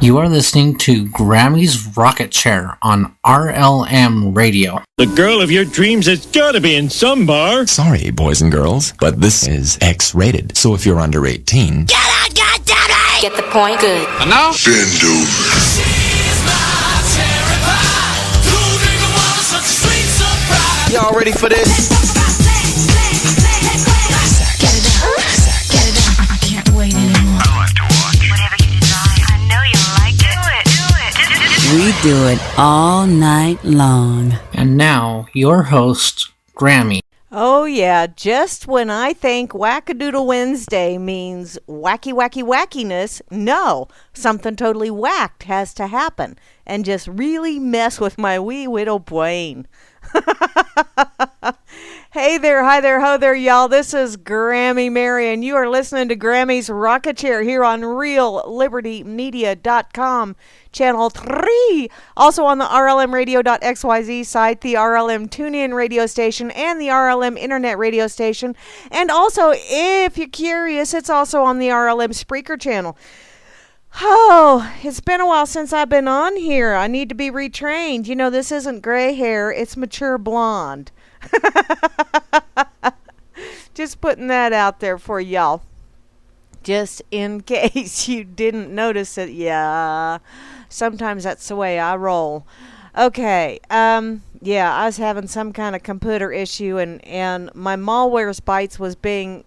You are listening to Grammy's Rocket Chair on RLM Radio. The girl of your dreams has got to be in some bar. Sorry, boys and girls, but this is X-rated. So if you're under 18... Get out, goddammit! Get the point? Good. And now? Bend over. Y'all ready for this? Get it up. Get it up. I can't wait anymore. I like to watch. Whatever you desire. I know you like it. We do it all night long. And now, your host, Grammy. Oh yeah, just when I think Whack-A-Doodle Wednesday means wacky, wacky, wackiness, no, something totally whacked has to happen and just really mess with my wee little brain. Hey there, hi there, ho there, y'all. This is Grammy Mary, and you are listening to Grammy's Rocket Chair here on RealLibertyMedia.com, Channel 3. Also on the RLMradio.xyz site, the RLM TuneIn radio station, and the RLM Internet radio station. And also, if you're curious, it's also on the RLM Spreaker channel. Oh, it's been a while since I've been on here. I need to be retrained. You know, this isn't gray hair, it's mature blonde. Just putting that out there for y'all. Just in case you didn't notice it. Yeah, sometimes that's the way I roll. Okay, yeah, I was having some kind of computer issue, and my malware's bites was being,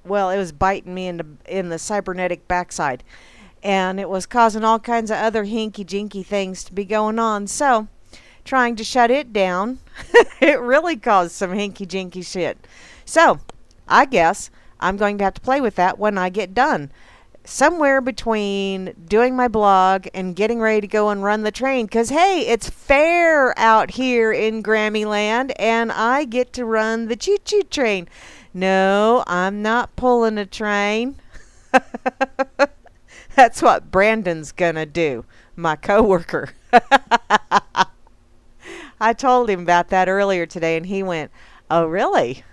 well, it was biting me in the cybernetic backside. And it was causing all kinds of other hinky-jinky things to be going on. So, trying to shut it down, it really caused some hinky-jinky shit. So, I guess I'm going to have to play with that when I get done. Somewhere between doing my blog and getting ready to go and run the train. Because, hey, it's fair out here in Grammy Land, and I get to run the choo-choo train. No, I'm not pulling a train. That's what Brandon's gonna do, my coworker. I told him about that earlier today, and he went, "Oh, really?"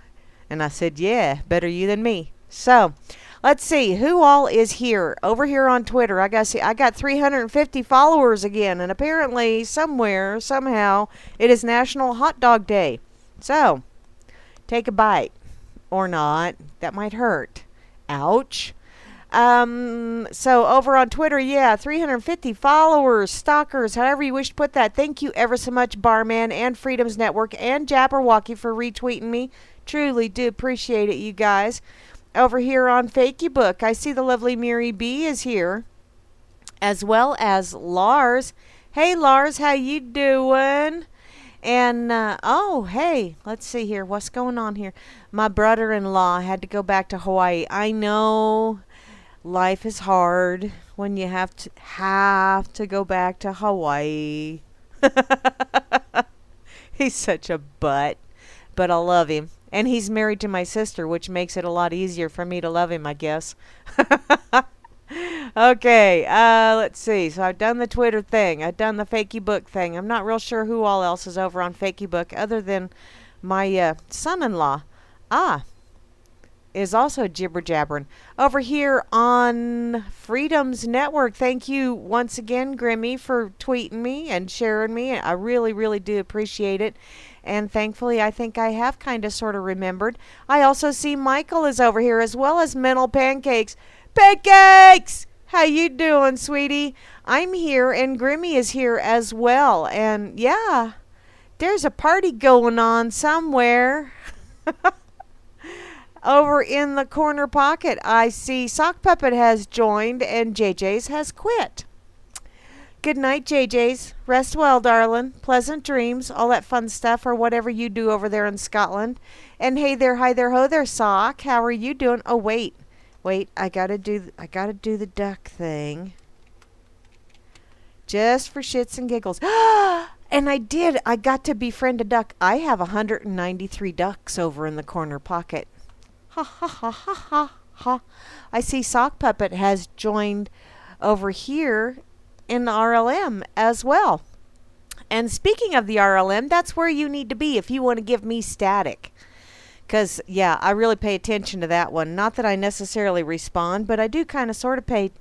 And I said, "Yeah, better you than me." So, let's see who all is here over here on Twitter. I got 350 followers again, and apparently somewhere, somehow, it is National Hot Dog Day. So, take a bite or not. That might hurt. Ouch. So over on Twitter, yeah, 350 followers, stalkers, however you wish to put that. Thank you ever so much, Barman and Freedom's Network and Jabberwocky for retweeting me. Truly do appreciate it, you guys. Over here on Facebook, I see the lovely Miri B is here, as well as Lars. Hey, Lars, how you doing? And, oh, hey, let's see here. What's going on here? My brother-in-law had to go back to Hawaii. I know. Life is hard when you have to go back to Hawaii. He's such a butt, but I love him. And he's married to my sister, which makes it a lot easier for me to love him, I guess. Okay, let's see. So I've done the Twitter thing. I've done the Facebook thing. I'm not real sure who all else is over on Facebook other than my son-in-law. Is also jibber-jabbering. Over here on Freedom's Network, thank you once again, Grimmy, for tweeting me and sharing me. I really, really do appreciate it. And thankfully, I think I have kind of sort of remembered. I also see Michael is over here, as well as Mental Pancakes. Pancakes! How you doing, sweetie? I'm here, and Grimmy is here as well. And, yeah, there's a party going on somewhere. Over in the corner pocket, I see Sock Puppet has joined and JJ's has quit. Good night, JJ's. Rest well, darling. Pleasant dreams, all that fun stuff, or whatever you do over there in Scotland. And hey there, hi there, ho there, Sock. How are you doing? Oh, wait, I gotta do the duck thing. Just for shits and giggles. And I got to befriend a duck. I have 193 ducks over in the corner pocket. Ha ha ha ha ha ha. I see Sock Puppet has joined over here in the RLM as well. And speaking of the RLM, that's where you need to be if you want to give me static. Because, yeah, I really pay attention to that one. Not that I necessarily respond, but I do kind of sort of pay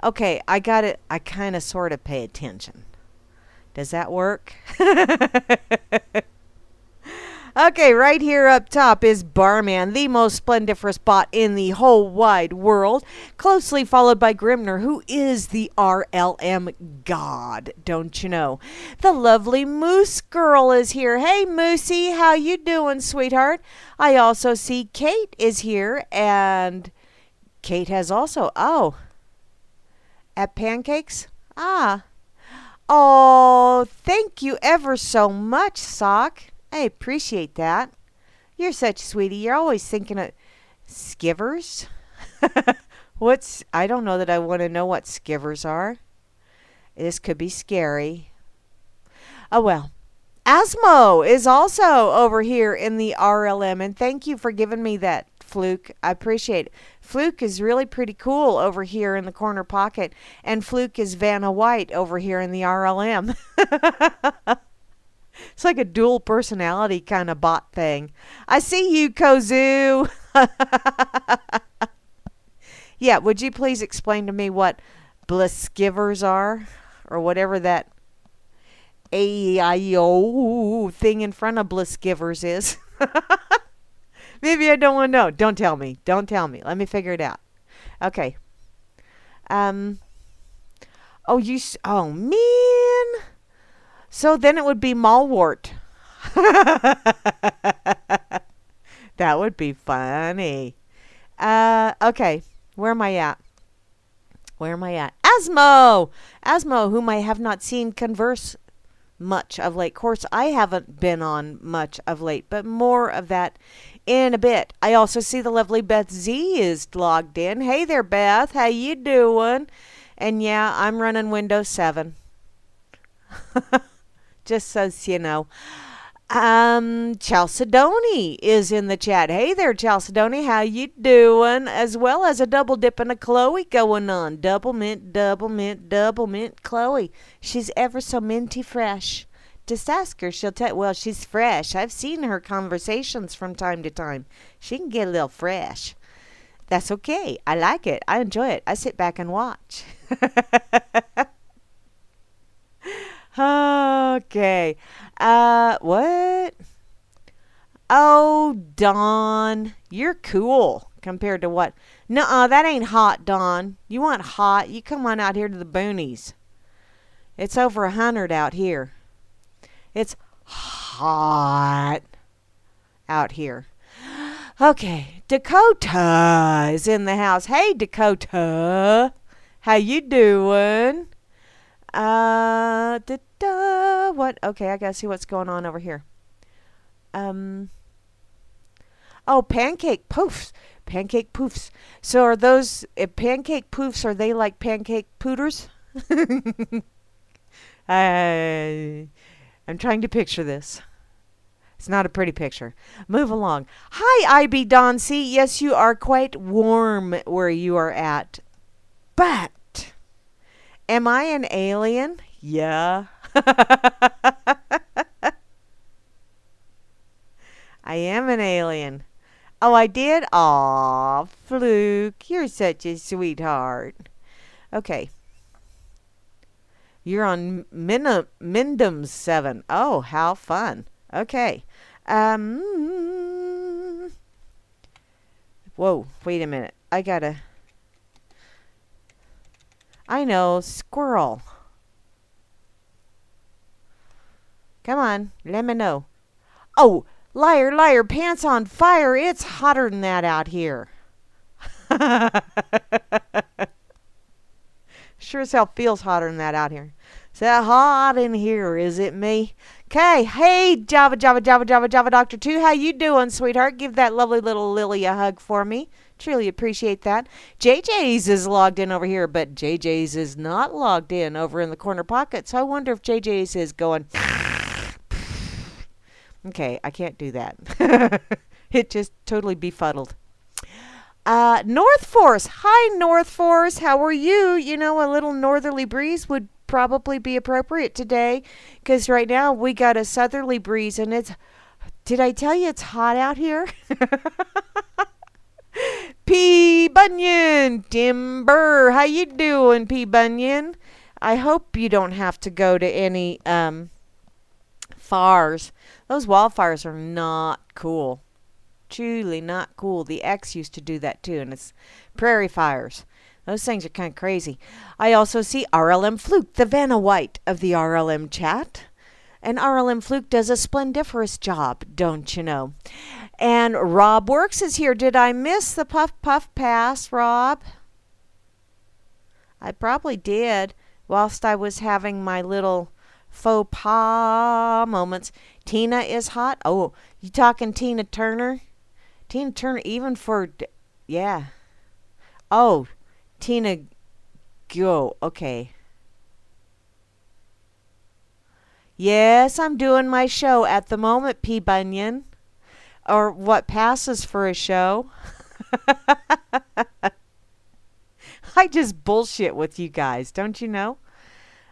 Okay, I got it. I kind of sort of pay attention. Does that work? Okay, right here up top is Barman, the most splendiferous bot in the whole wide world, closely followed by Grimner, who is the RLM god, don't you know? The lovely Moose Girl is here. Hey, Moosey, how you doing, sweetheart? I also see Kate is here, and Kate has also, at Pancakes? Oh, thank you ever so much, Sock. I appreciate that. You're such a sweetie. You're always thinking of skivers. I don't know that I want to know what skivers are. This could be scary. Oh well. Asmo is also over here in the RLM, and thank you for giving me that, Fluke. I appreciate it. Fluke is really pretty cool over here in the corner pocket, and Fluke is Vanna White over here in the RLM. It's like a dual personality kind of bot thing. I see you, Kozu. Yeah, would you please explain to me what bliskivers are? Or whatever that A-I-O thing in front of bliskivers is. Maybe I don't want to know. Don't tell me. Don't tell me. Let me figure it out. Okay. Oh, man. So then it would be Malwart. That would be funny. Okay. Where am I at? Asmo! Asmo, whom I have not seen converse much of late. Of course, I haven't been on much of late, but more of that in a bit. I also see the lovely Beth Z is logged in. Hey there, Beth. How you doing? And yeah, I'm running Windows 7. Just so you know. Chalcedony is in the chat. Hey there, Chalcedony. How you doing? As well as a double dip and a Chloe going on. Double mint, double mint, double mint Chloe. She's ever so minty fresh. Just ask her. She'll tell. Well, she's fresh. I've seen her conversations from time to time. She can get a little fresh. That's okay. I like it. I enjoy it. I sit back and watch. Okay. What? Oh, Dawn. You're cool compared to what? Nuh-uh, that ain't hot, Dawn. You want hot? You come on out here to the boonies. It's over 100 out here. It's hot out here. Okay. Dakota is in the house. Hey, Dakota. How you doing? What? Okay, I gotta see what's going on over here. Oh, pancake poofs. Pancake poofs. So are those pancake poofs? Are they like pancake pooters? I'm trying to picture this. It's not a pretty picture. Move along. Hi, IB Don C. Yes, you are quite warm where you are at. But am I an alien? Yeah. I am an alien. Oh, I did? Aw, Fluke. You're such a sweetheart. Okay. You're on Mindum's 7. Oh, how fun. Okay. Whoa, wait a minute. I know, squirrel. Come on, let me know. Oh, liar, liar, pants on fire. It's hotter than that out here. Sure as hell feels hotter than that out here. Is that hot in here, is it me? Okay, hey, Java Doctor 2. How you doing, sweetheart? Give that lovely little Lily a hug for me. Truly appreciate that. JJ's is logged in over here, but JJ's is not logged in over in the corner pocket. So I wonder if JJ's is going. Okay, I can't do that. It just totally befuddled. North Force. Hi, North Force. How are you? You know, a little northerly breeze would probably be appropriate today because right now we got a southerly breeze and it's. Did I tell you it's hot out here? P. Bunyan, Timber. How you doing, P. Bunyan? I hope you don't have to go to any fires. Those wildfires are not cool. Truly not cool. The X used to do that too, and it's prairie fires. Those things are kind of crazy. I also see RLM Fluke, the Vanna White of the RLM chat. And RLM Fluke does a splendiferous job, don't you know? And Rob Works is here. Did I miss the Puff Puff Pass, Rob? I probably did whilst I was having my little faux pas moments. Tina is hot. Oh, you talking Tina Turner? Tina Turner, even for, yeah. Oh, Tina, go. Okay. Yes, I'm doing my show at the moment, P. Bunyan. Or what passes for a show. I just bullshit with you guys, don't you know?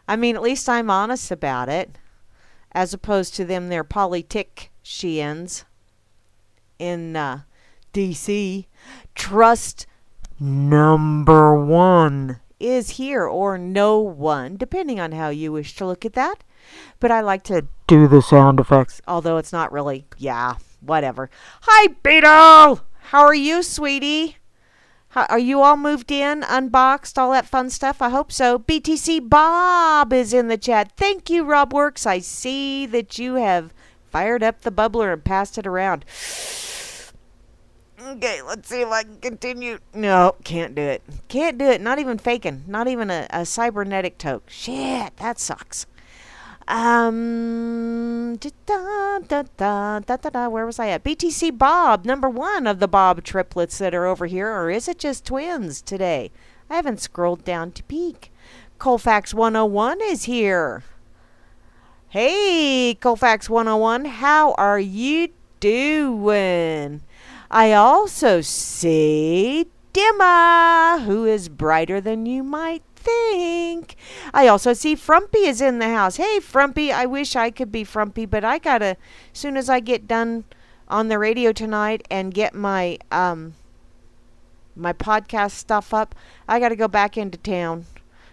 I mean, at least I'm honest about it. As opposed to them, they're politicians in D.C. Trust number one is here, or no one, depending on how you wish to look at that. But I like to do the sound effects, although it's not really, yeah, whatever. Hi, Beetle! How are you, sweetie? Are you all moved in, unboxed, all that fun stuff? I hope so. BTC Bob is in the chat. Thank you, Rob Works. I see that you have fired up the bubbler and passed it around. Okay, let's see if I can continue. No, can't do it. Can't do it. Not even faking. Not even a cybernetic toke. Shit, that sucks. Where was I at? BTC Bob, number one of the Bob triplets that are over here, or is it just twins today? I haven't scrolled down to peek. Colfax 101 is here. Hey, Colfax 101, how are you doing? I also see Dimma, who is brighter than you might think. I also see Frumpy is in the house. Hey, Frumpy, I wish I could be Frumpy, but I gotta, as soon as I get done on the radio tonight and get my my podcast stuff up, I gotta go back into town.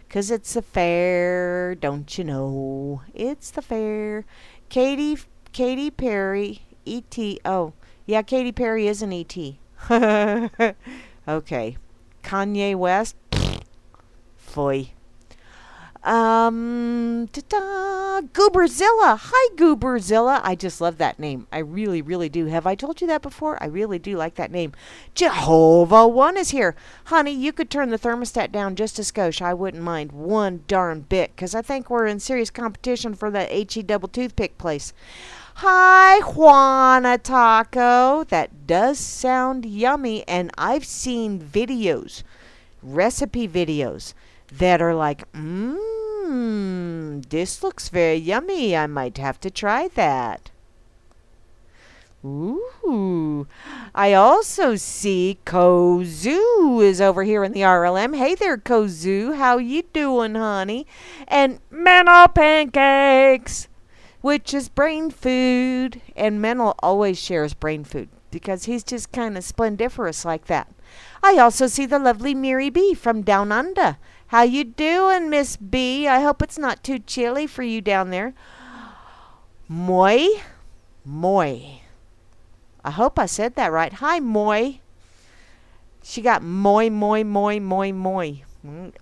'Cause it's the fair, don't you know? It's the fair. Katy Perry, E.T. Oh, yeah, Katy Perry is an E.T. Okay. Kanye West. Foy. Gooberzilla. Hi, Gooberzilla. I just love that name. I really, really do. Have I told you that before? I really do like that name. Jehovah One is here. Honey, you could turn the thermostat down just a skosh. I wouldn't mind one darn bit, because I think we're in serious competition for that HE double toothpick place. Hi, Juana Taco. That does sound yummy, and I've seen videos, recipe videos, that are like, this looks very yummy. I might have to try that. Ooh. I also see Kozu is over here in the RLM. Hey there, Kozu. How you doing, honey? And Menno Pancakes, which is brain food. And Menno always shares brain food because he's just kind of splendiferous like that. I also see the lovely Miri B from Down Under. How you doing, Miss B? I hope it's not too chilly for you down there. Moy. I hope I said that right. Hi, Moy. She got moy.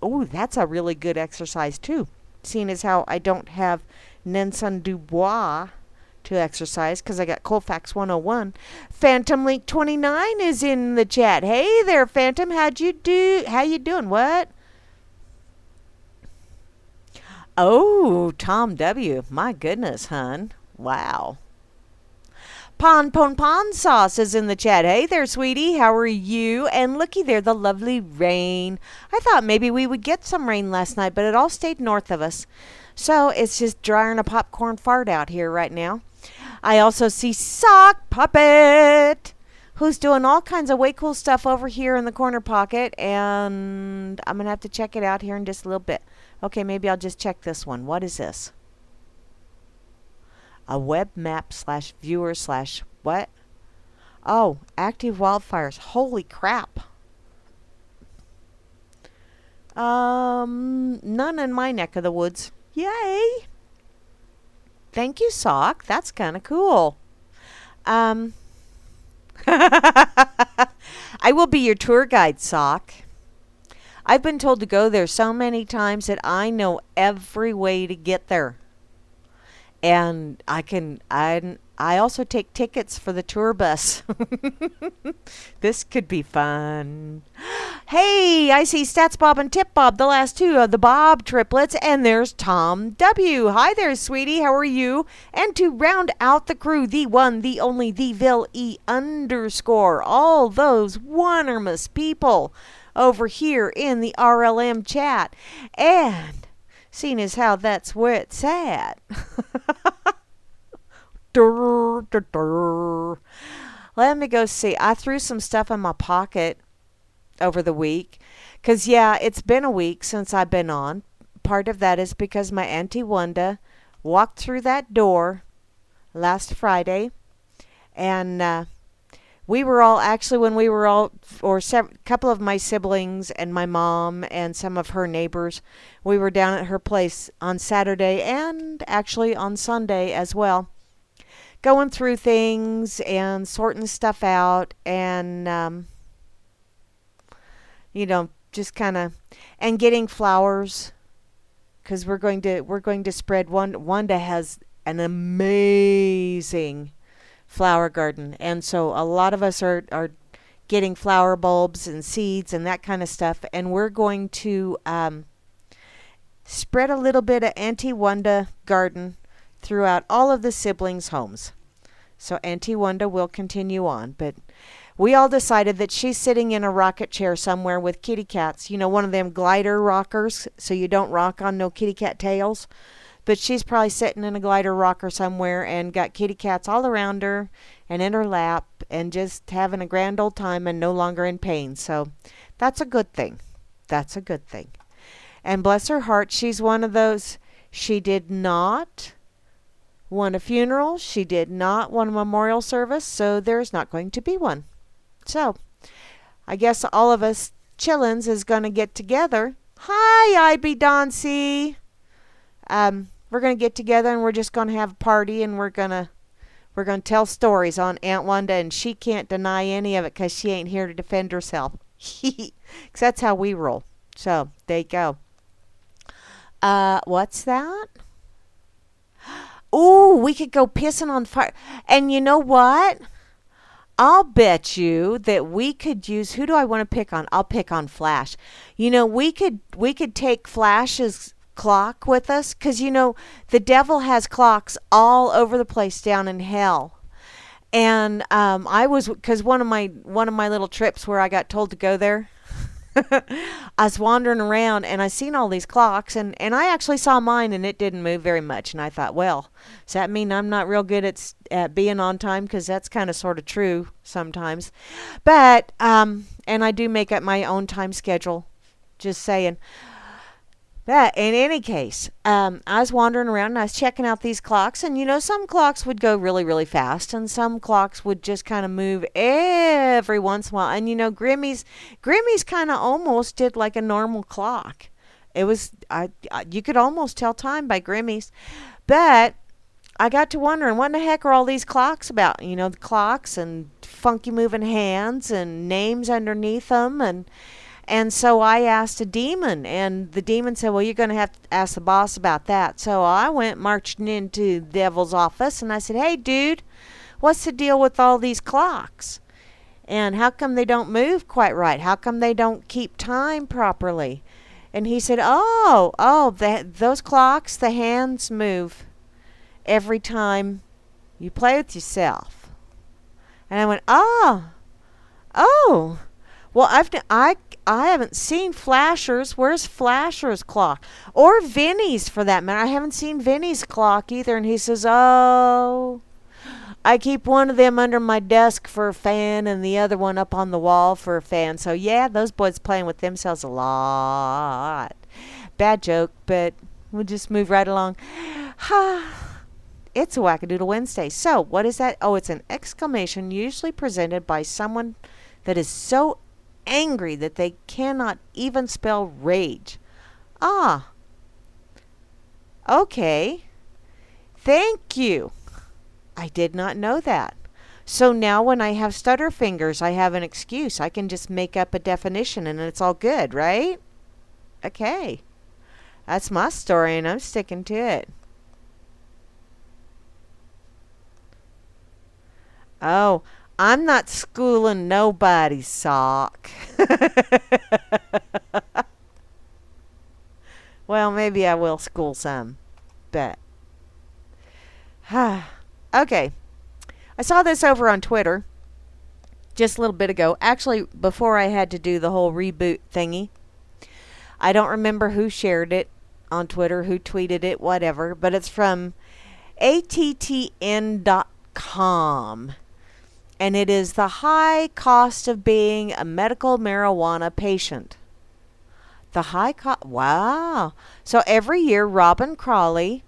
Oh, that's a really good exercise, too. Seeing as how I don't have Nenson Dubois to exercise because I got Colfax 101. Phantom Link 29 is in the chat. Hey there, Phantom. How you doing? What? Oh, Tom W. My goodness, hun. Wow. Pon Sauce is in the chat. Hey there, sweetie. How are you? And looky there, the lovely rain. I thought maybe we would get some rain last night, but it all stayed north of us. So it's just drying a popcorn fart out here right now. I also see Sock Puppet, who's doing all kinds of way cool stuff over here in the corner pocket. And I'm going to have to check it out here in just a little bit. Okay, maybe I'll just check this one. What is this? A web map /viewer/ what? Oh, active wildfires. Holy crap. None in my neck of the woods. Yay! Thank you, Sock. That's kind of cool. I will be your tour guide, Sock. I've been told to go there so many times that I know every way to get there. And I also take tickets for the tour bus. This could be fun. Hey, I see Stats Bob and Tip Bob, the last two of the Bob triplets, and there's Tom W. Hi there, sweetie. How are you? And to round out the crew, the one, the only, the Vil E _ all those wonderful people over here in the RLM chat. And seeing as how that's where it's at. Durr, durr, durr. Let me go see. I threw some stuff in my pocket over the week. Because, yeah, it's been a week since I've been on. Part of that is because my Auntie Wanda walked through that door last Friday. And we were all, actually, when we were all, or a couple of my siblings and my mom and some of her neighbors, we were down at her place on Saturday and actually on Sunday as well. Going through things and sorting stuff out and, just kind of, and getting flowers because we're going to spread one. Wanda has an amazing flower garden. And so a lot of us are getting flower bulbs and seeds and that kind of stuff. And we're going to spread a little bit of Auntie Wanda garden throughout all of the siblings' homes. So Auntie Wanda will continue on, but we all decided that she's sitting in a rocket chair somewhere with kitty cats, one of them glider rockers, so you don't rock on no kitty cat tails. But she's probably sitting in a glider rocker somewhere and got kitty cats all around her and in her lap and just having a grand old time and no longer in pain. So that's a good thing. That's a good thing. And bless her heart, she's one of those, she did not want a funeral. She did not want a memorial service, so there's not going to be one. So I guess all of us chillins is going to get together. Hi, IB Dauncey. We're going to get together and we're just going to have a party and we're going to tell stories on Aunt Wanda, and she can't deny any of it because she ain't here to defend herself. Because that's how we roll. So there you go. What's that? Ooh, we could go pissing on fire. And you know what? I'll bet you that we could use, who do I want to pick on? I'll pick on Flash. We could take Flash's clock with us, because the devil has clocks all over the place down in hell. And because one of my little trips where I got told to go there, I was wandering around and I seen all these clocks, and I actually saw mine and it didn't move very much. And I thought, well, does that mean I'm not real good at being on time? Because that's kind of sort of true sometimes. But, and I do make up my own time schedule, just saying. But in any case, I was wandering around and I was checking out these clocks, and some clocks would go really, really fast, and some clocks would just kind of move every once in a while. And Grammy's kind of almost did like a normal clock. It was you could almost tell time by Grammy's, but I got to wondering, what in the heck are all these clocks about? The clocks and funky moving hands and names underneath them, and so I asked a demon, and the demon said, well, you're going to have to ask the boss about that. So I went marching into the devil's office, and I said, hey, dude, what's the deal with all these clocks? And how come they don't move quite right? How come they don't keep time properly? And he said, those clocks, the hands move every time you play with yourself. And I went, oh. Well, I haven't seen Flasher's. Where's Flasher's clock? Or Vinny's, for that matter. I haven't seen Vinny's clock either. And he says, oh, I keep one of them under my desk for a fan and the other one up on the wall for a fan. So, yeah, those boys playing with themselves a lot. Bad joke, but we'll just move right along. It's a Whack-A-Doodle Wednesday. So, what is that? Oh, it's an exclamation usually presented by someone that is so angry that they cannot even spell rage. Ah. Okay. Thank you. I did not know that. So now when I have stutter fingers, I have an excuse. I can just make up a definition and it's all good, right? Okay. That's my story and I'm sticking to it. Oh, I'm not schooling nobody, Sock. Well, maybe I will school some. But. Okay. I saw this over on Twitter just a little bit ago. Actually, before I had to do the whole reboot thingy. I don't remember who shared it on Twitter, who tweeted it, whatever. But it's from attn.com. And it is the high cost of being a medical marijuana patient. The high cost. Wow. So every year, Robin Crawley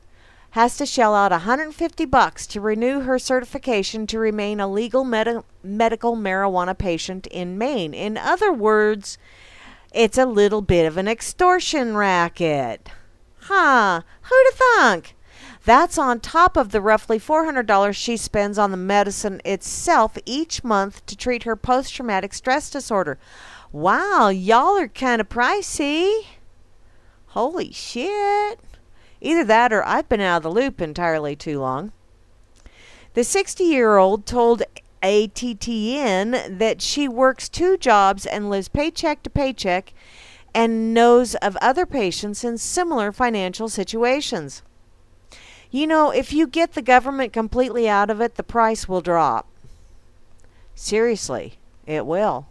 has to shell out $150 to renew her certification to remain a legal medical marijuana patient in Maine. In other words, it's a little bit of an extortion racket. Huh. Who'da thunk? That's on top of the roughly $400 she spends on the medicine itself each month to treat her post-traumatic stress disorder. Wow, y'all are kind of pricey. Holy shit. Either that or I've been out of the loop entirely too long. The 60-year-old told ATTN that she works 2 jobs and lives paycheck to paycheck and knows of other patients in similar financial situations. You know, if you get the government completely out of it, the price will drop. Seriously, it will.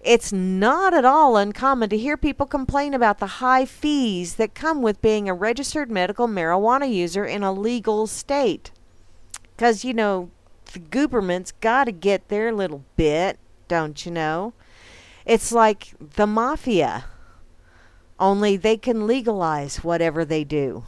It's not at all uncommon to hear people complain about the high fees that come with being a registered medical marijuana user in a legal state. Because, you know, the government's got to get their little bit, don't you know? It's like the mafia. Only they can legalize whatever they do.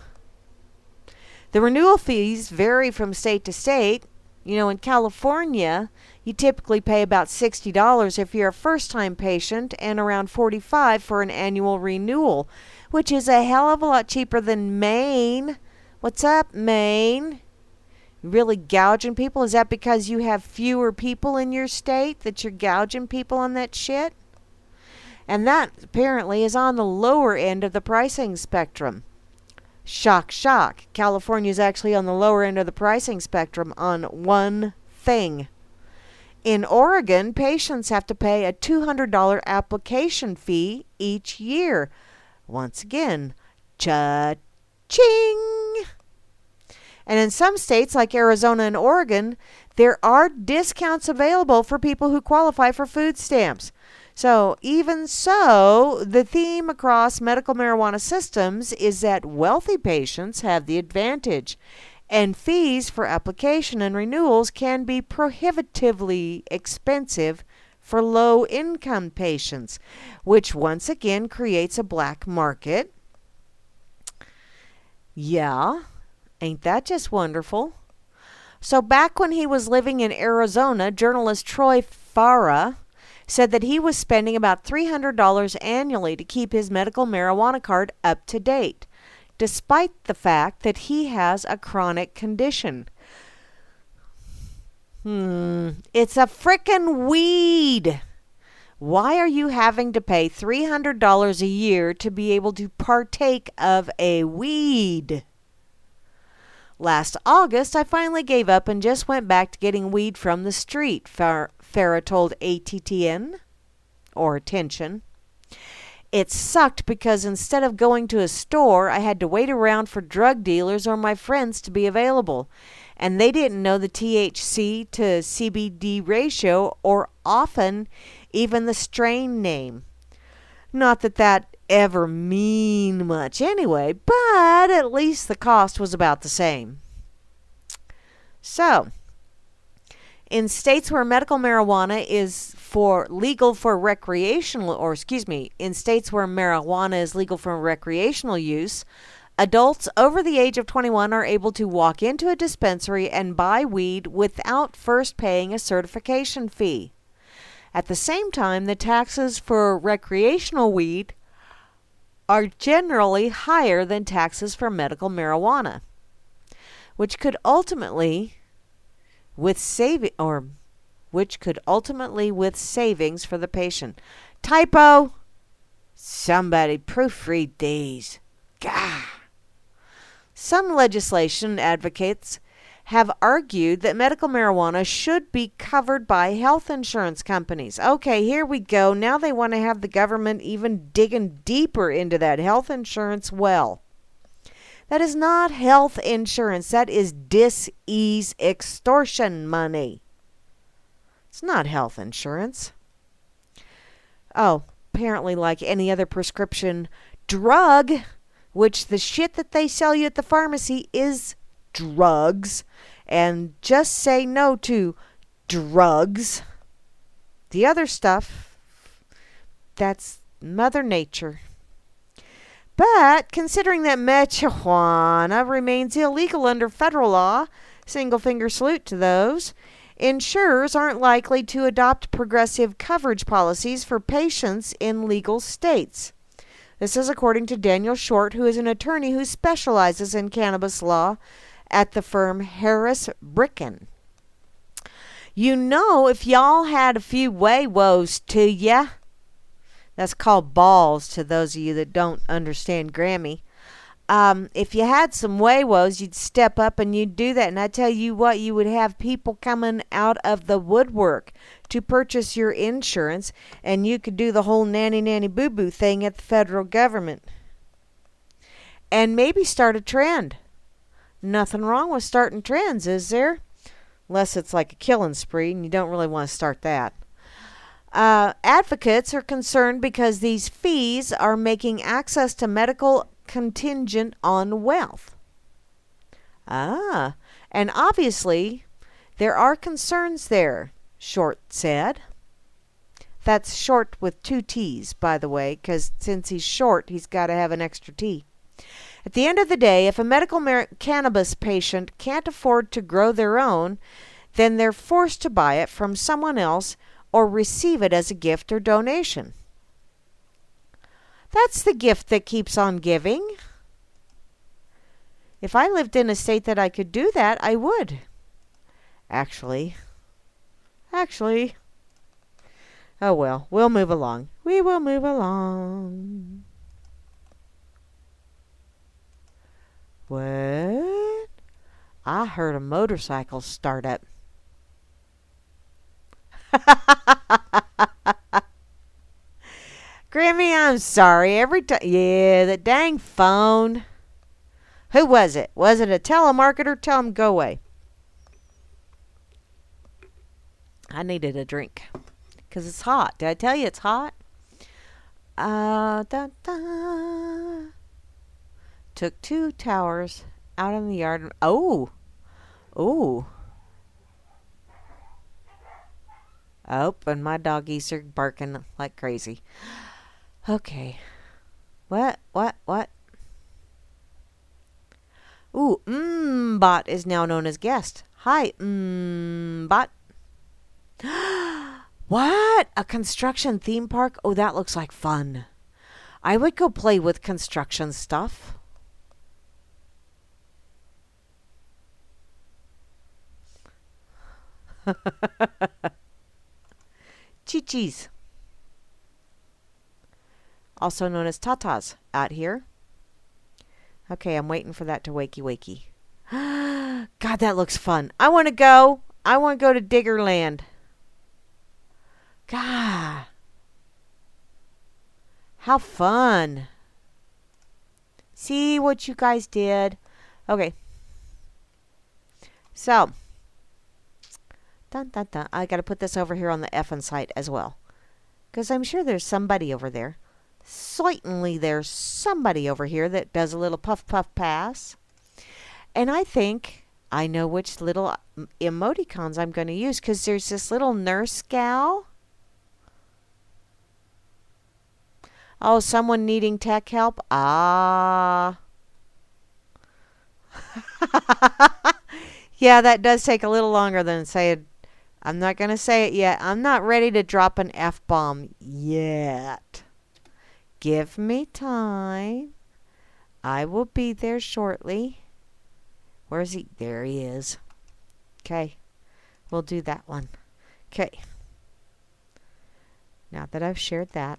The renewal fees vary from state to state. You know, in California, you typically pay about $60 if you're a first-time patient and around $45 for an annual renewal, which is a hell of a lot cheaper than Maine. What's up, Maine? Really gouging people? Is that because you have fewer people in your state that you're gouging people on that shit? And that apparently is on the lower end of the pricing spectrum. Shock, shock. California is actually on the lower end of the pricing spectrum on one thing. In Oregon, patients have to pay a $200 application fee each year. Once again, cha-ching! And in some states like Arizona and Oregon, there are discounts available for people who qualify for food stamps. So, even so, the theme across medical marijuana systems is that wealthy patients have the advantage, and fees for application and renewals can be prohibitively expensive for low-income patients, which once again creates a black market. Yeah, ain't that just wonderful? So, back when he was living in Arizona, journalist Troy Farah said that he was spending about $300 annually to keep his medical marijuana card up to date, despite the fact that he has a chronic condition. It's a frickin' weed. Why are you having to pay $300 a year to be able to partake of a weed? Last August, I finally gave up and just went back to getting weed from the street, Farah told ATTN, or Attention. It sucked because instead of going to a store, I had to wait around for drug dealers or my friends to be available. And they didn't know the THC to CBD ratio or often even the strain name. Not that that ever mean much anyway, but at least the cost was about the same. So, in states where medical marijuana is legal for recreational, in states where marijuana is legal for recreational use, adults over the age of 21 are able to walk into a dispensary and buy weed without first paying a certification fee. At the same time, the taxes for recreational weed are generally higher than taxes for medical marijuana, which could ultimately with savings for the patient. Typo. Somebody proofread these. Gah. Some legislation advocates have argued that medical marijuana should be covered by health insurance companies. Okay, here we go. Now they want to have the government even digging deeper into that health insurance well. That is not health insurance. That is dis-ease extortion money. It's not health insurance. Oh, apparently like any other prescription drug, which the shit that they sell you at the pharmacy is drugs, and just say no to drugs. The other stuff, that's Mother Nature. But considering that marijuana remains illegal under federal law, single finger salute to those, insurers aren't likely to adopt progressive coverage policies for patients in legal states. This is according to Daniel Short, who is an attorney who specializes in cannabis law at the firm Harris Bricken. You know, if y'all had a few way-woes to ya, that's called balls to those of you that don't understand Grammy. If you had some way-woes, you'd step up and you'd do that. And I tell you what, you would have people coming out of the woodwork to purchase your insurance, and you could do the whole nanny boo-boo thing at the federal government. And maybe start a trend. Nothing wrong with starting trends, is there? Unless it's like a killing spree and you don't really want to start that. Advocates are concerned because these fees are making access to medical contingent on wealth. And obviously there are concerns there, Short said. That's Short with 2 T's, by the way, because since he's short, he's got to have an extra T. At the end of the day, if a medical cannabis patient can't afford to grow their own, then they're forced to buy it from someone else or receive it as a gift or donation. That's the gift that keeps on giving. If I lived in a state that I could do that, I would. Actually. Oh well, we'll move along. We will move along. What? I heard a motorcycle start up. Grammy, I'm sorry. Every time, yeah, the dang phone. Who was it? Was it a telemarketer? Tell him go away. I needed a drink because it's hot. Did I tell you it's hot? Took 2 towers out in the yard. Oh, and my doggies are barking like crazy. Okay. What? Ooh, Bot is now known as guest. Hi, Bot. What? A construction theme park? Oh, that looks like fun. I would go play with construction stuff. Chi-chis, also known as tatas, out here. Okay, I'm waiting for that to wakey. God, that looks fun. I want to go. I want to go to Diggerland. God, how fun. See what you guys did. Okay. So, I got to put this over here on the effing site as well. Because I'm sure there's somebody over there. Certainly there's somebody over here that does a little puff pass. And I think I know which little emoticons I'm going to use. Because there's this little nurse gal. Oh, someone needing tech help? Ah. Yeah, that does take a little longer than, say, I'm not going to say it yet. I'm not ready to drop an F-bomb yet. Give me time. I will be there shortly. Where is he? There he is. Okay. We'll do that one. Okay. Now that I've shared that.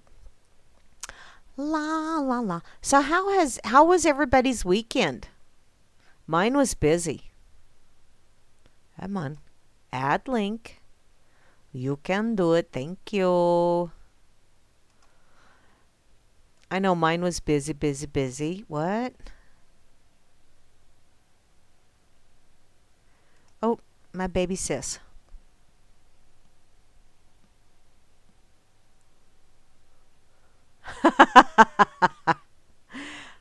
La la la. So how was everybody's weekend? Mine was busy. Come on. Add link. You can do it. Thank you. I know mine was busy, busy, busy. What? Oh, my baby sis.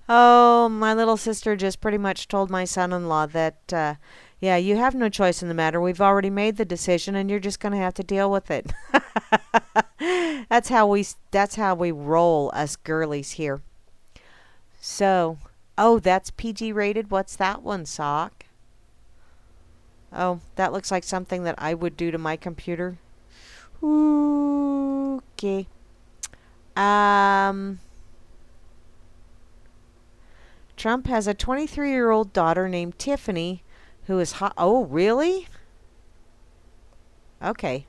Oh, my little sister just pretty much told my son-in-law that, yeah, you have no choice in the matter. We've already made the decision, and you're just going to have to deal with it. That's how we roll, us girlies here. So, oh, that's PG rated. What's that one, Sock? Oh, that looks like something that I would do to my computer. Okay. Trump has a 23-year-old daughter named Tiffany who is hot. Oh, really? Okay.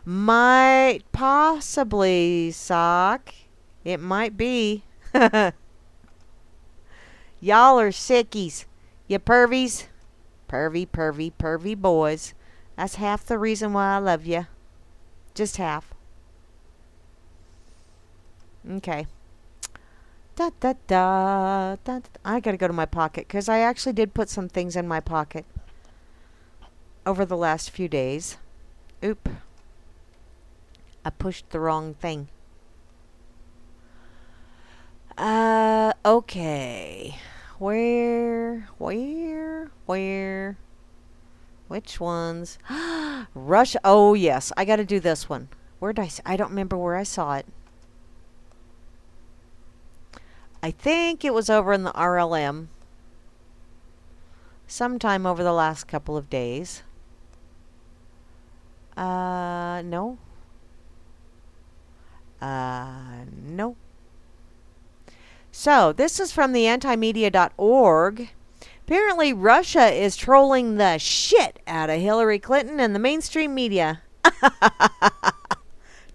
Might possibly, Sock. It might be. Y'all are sickies. You pervies. Pervy boys. That's half the reason why I love you. Just half. Okay. Da, da, da, da, da. I gotta go to my pocket because I actually did put some things in my pocket over the last few days. Oop. I pushed the wrong thing. Okay. Where? Which ones? Russia. Oh, yes. I got to do this one. Where did I don't remember where I saw it. I think it was over in the RLM. Sometime over the last couple of days. No. No. So, this is from the antimedia.org. Apparently, Russia is trolling the shit out of Hillary Clinton and the mainstream media.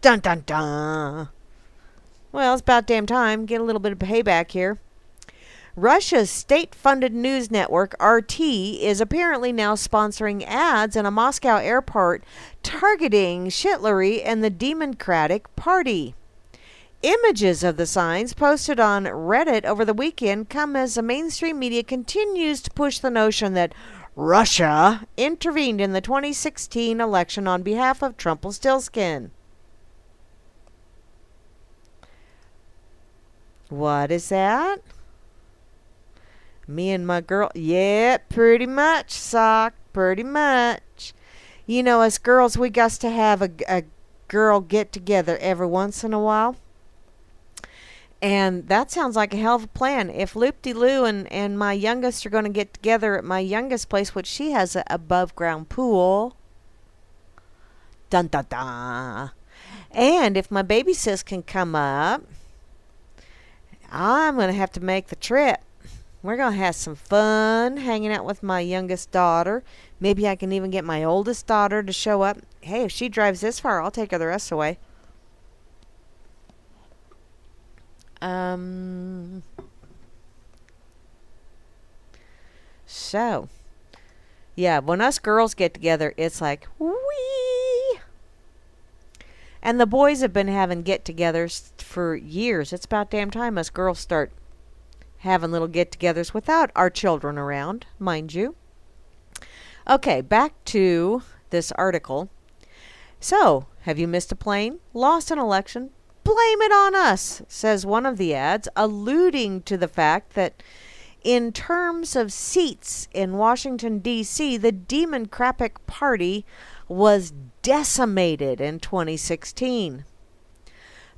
Dun dun dun. Well, it's about damn time. Get a little bit of payback here. Russia's state-funded news network, RT, is apparently now sponsoring ads in a Moscow airport targeting Hitler and the Democratic Party. Images of the signs posted on Reddit over the weekend come as the mainstream media continues to push the notion that Russia intervened in the 2016 election on behalf of Trumpelstiltskin. What is that? Me and my girl. Yeah, pretty much, Sock. Pretty much. You know, as girls, we got to have a girl get together every once in a while. And that sounds like a hell of a plan. If Loop-de-Loo and my youngest are going to get together at my youngest place, which she has an above-ground pool. Dun dun dun. And if my baby sis can come up, I'm going to have to make the trip. We're going to have some fun hanging out with my youngest daughter. Maybe I can even get my oldest daughter to show up. Hey, if she drives this far, I'll take her the rest of the way. So, yeah, when us girls get together, it's like, wee. And the boys have been having get-togethers for years. It's about damn time us girls start having little get-togethers without our children around, mind you. Okay, back to this article. So, have you missed a plane? Lost an election? Blame it on us, says one of the ads, alluding to the fact that in terms of seats in Washington, D.C., the Democratic Party was decimated in 2016.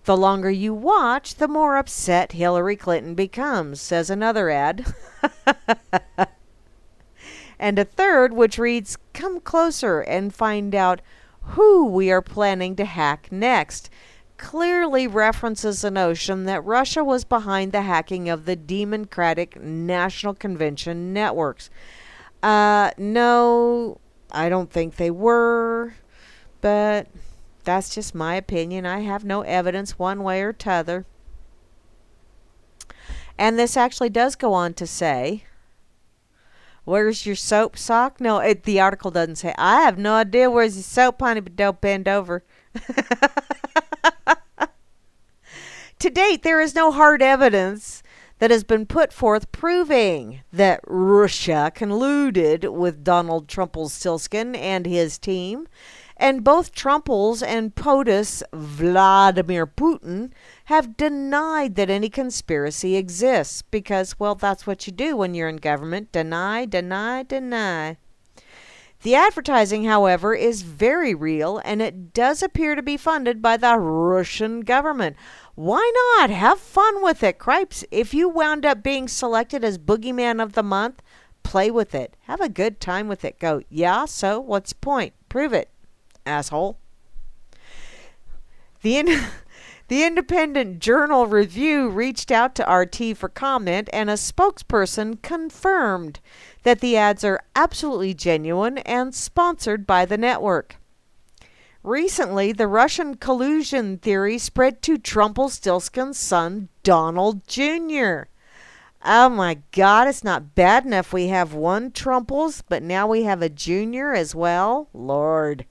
The longer you watch, the more upset Hillary Clinton becomes, says another ad. And a third, which reads, come closer and find out who we are planning to hack next, clearly references the notion that Russia was behind the hacking of the Democratic National Convention networks. No, I don't think they were, but that's just my opinion. I have no evidence one way or t'other. And this actually does go on to say, where's your soap sock? No, the article doesn't say. I have no idea where's your soap, honey, but don't bend over. To date, there is no hard evidence that has been put forth proving that Russia colluded with Donald Trumpelstiltskin and his team. And both Trumpels and POTUS Vladimir Putin have denied that any conspiracy exists because, well, that's what you do when you're in government. Deny, deny, deny. The advertising, however, is very real, and it does appear to be funded by the Russian government. Why not? Have fun with it, cripes. If you wound up being selected as Boogeyman of the Month, play with it. Have a good time with it. Go, yeah, so what's the point? Prove it, asshole. The Independent Journal Review reached out to RT for comment, and a spokesperson confirmed that the ads are absolutely genuine and sponsored by the network. Recently, the Russian collusion theory spread to Trumpelstiltskin's son, Donald Jr. Oh my God, it's not bad enough we have one Trumpels, but now we have a junior as well? Lord.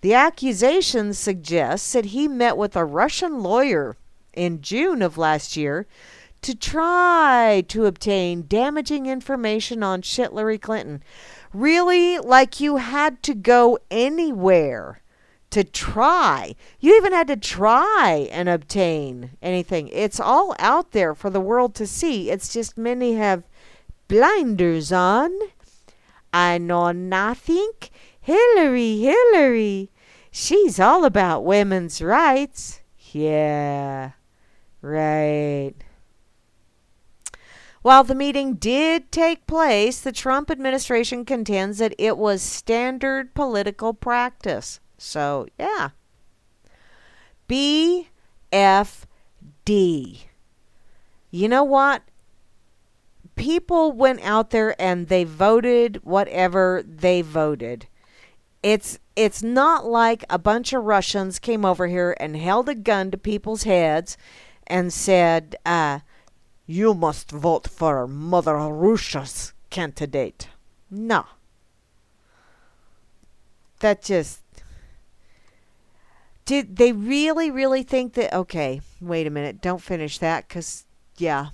The accusation suggests that he met with a Russian lawyer in June of last year to try to obtain damaging information on Hillary Clinton. Really? Like you had to go anywhere to try. You even had to try and obtain anything. It's all out there for the world to see. It's just many have blinders on. I know nothing. Hillary, she's all about women's rights. Yeah, right. While the meeting did take place, the Trump administration contends that it was standard political practice. So, yeah. BFD. You know what? People went out there and they voted whatever they voted. It's not like a bunch of Russians came over here and held a gun to people's heads and said, you must vote for Mother Russia's candidate. No. That just... Did they really think that... Okay, wait a minute. Don't finish that because, yeah.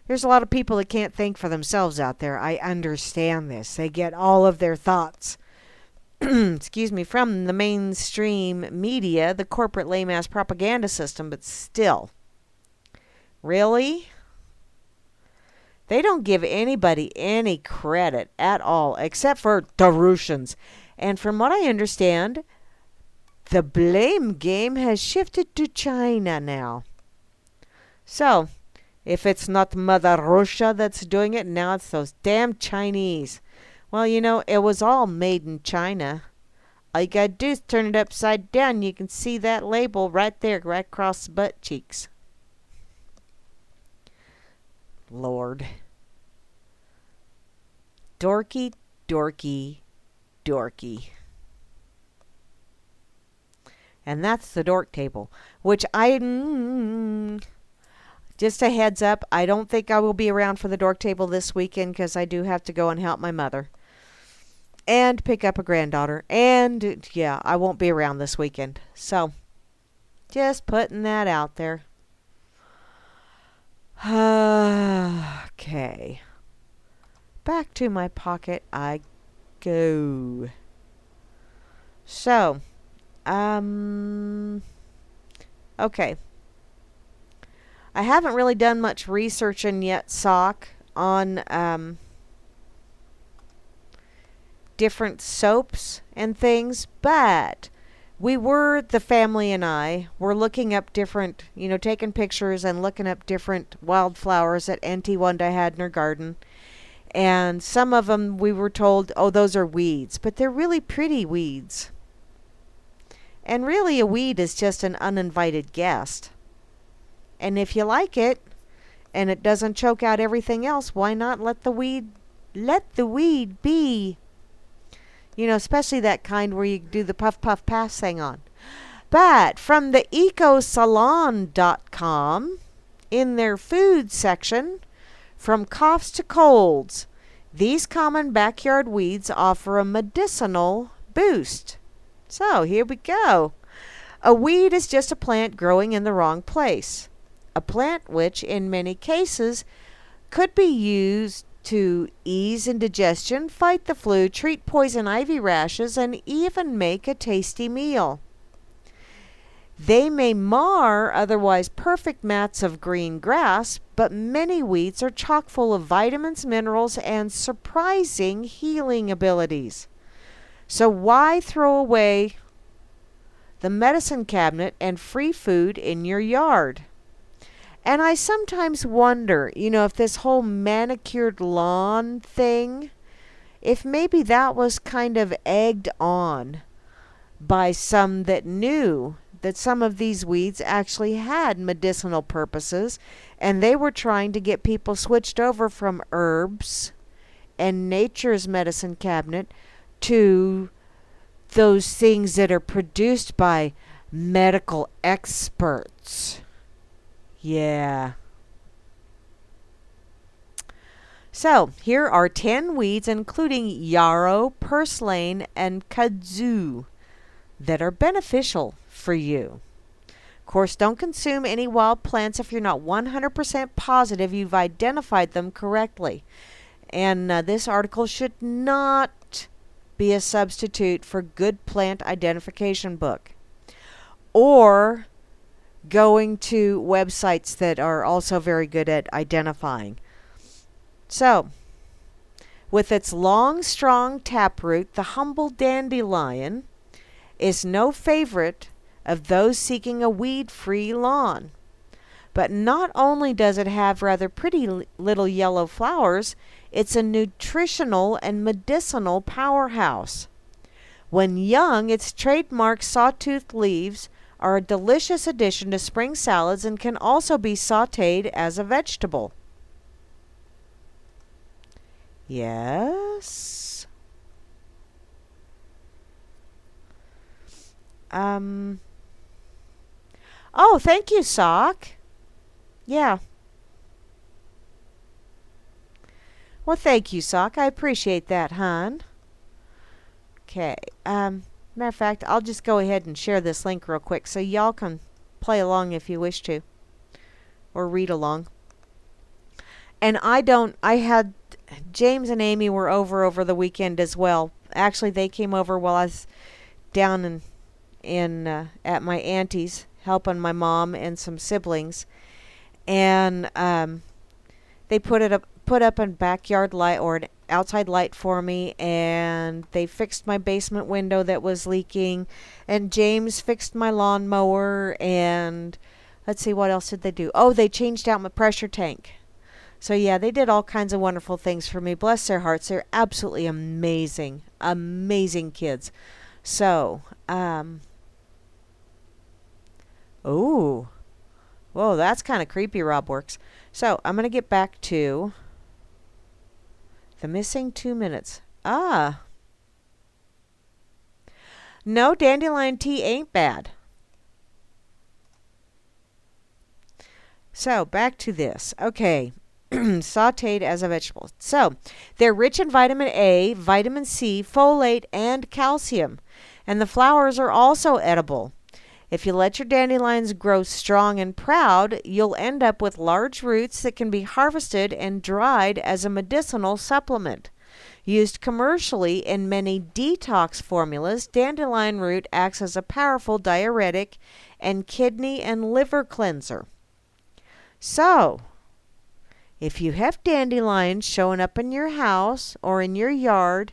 There's a lot of people that can't think for themselves out there. I understand this. They get all of their thoughts, excuse me, from the mainstream media, the corporate lame-ass propaganda system, but still. Really? They don't give anybody any credit at all, except for the Russians. And from what I understand, the blame game has shifted to China now. So, if it's not Mother Russia that's doing it, now it's those damn Chinese. Well, you know, it was all made in China. All you gotta do is turn it upside down. You can see that label right there, right across the butt cheeks. Lord. Dorky, dorky, dorky. And that's the dork table, which just a heads up, I don't think I will be around for the dork table this weekend because I do have to go and help my mother and pick up a granddaughter. And yeah, I won't be around this weekend. So, just putting that out there. Okay. Back to my pocket I go. So, okay. I haven't really done much researching yet, Sock, on different soaps and things, but the family and I were looking up different, taking pictures and looking up different wildflowers that Auntie Wanda had in her garden. And some of them we were told, oh, those are weeds, but they're really pretty weeds. And really a weed is just an uninvited guest. And if you like it and it doesn't choke out everything else, why not let the weed be? Especially that kind where you do the puff puff pass thing on. But from the ecosalon.com, in their food section, from coughs to colds, these common backyard weeds offer a medicinal boost. So here we go. A weed is just a plant growing in the wrong place. A plant which, in many cases, could be used to ease indigestion, fight the flu, treat poison ivy rashes, and even make a tasty meal. They may mar otherwise perfect mats of green grass, but many weeds are chock full of vitamins, minerals, and surprising healing abilities. So why throw away the medicine cabinet and free food in your yard? And I sometimes wonder, if this whole manicured lawn thing, if maybe that was kind of egged on by some that knew that some of these weeds actually had medicinal purposes, and they were trying to get people switched over from herbs and nature's medicine cabinet to those things that are produced by medical experts. Yeah. So, here are 10 weeds, including yarrow, purslane, and kudzu, that are beneficial for you. Of course, don't consume any wild plants if you're not 100% positive you've identified them correctly. And this article should not be a substitute for good plant identification book, or going to websites that are also very good at identifying. So, with its long, strong taproot, the humble dandelion is no favorite of those seeking a weed-free lawn. But not only does it have rather pretty little yellow flowers, it's a nutritional and medicinal powerhouse. When young, its trademark sawtooth leaves are a delicious addition to spring salads and can also be sautéed as a vegetable. Yes. Oh, thank you, Sock. Yeah. Well, thank you, Sock. I appreciate that, hon. Okay. Matter of fact, I'll just go ahead and share this link real quick so y'all can play along if you wish to, or read along. And I had James and Amy were over the weekend as well. Actually, they came over while I was down in at my auntie's helping my mom and some siblings, and they put up a backyard light or an outside light for me, and they fixed my basement window that was leaking, and James fixed my lawnmower, and let's see, what else did they do? Oh, they changed out my pressure tank. So yeah, they did all kinds of wonderful things for me. Bless their hearts. They're absolutely amazing. Amazing kids. So, oh. Whoa, that's kind of creepy, Rob Works. So, I'm going to get back to the missing 2 minutes. Ah. No, dandelion tea ain't bad. So, back to this. Okay. Sauteed as a vegetable. So, they're rich in vitamin A, vitamin C, folate, and calcium. And the flowers are also edible. If you let your dandelions grow strong and proud, you'll end up with large roots that can be harvested and dried as a medicinal supplement. Used commercially in many detox formulas, dandelion root acts as a powerful diuretic and kidney and liver cleanser. So, if you have dandelions showing up in your house or in your yard,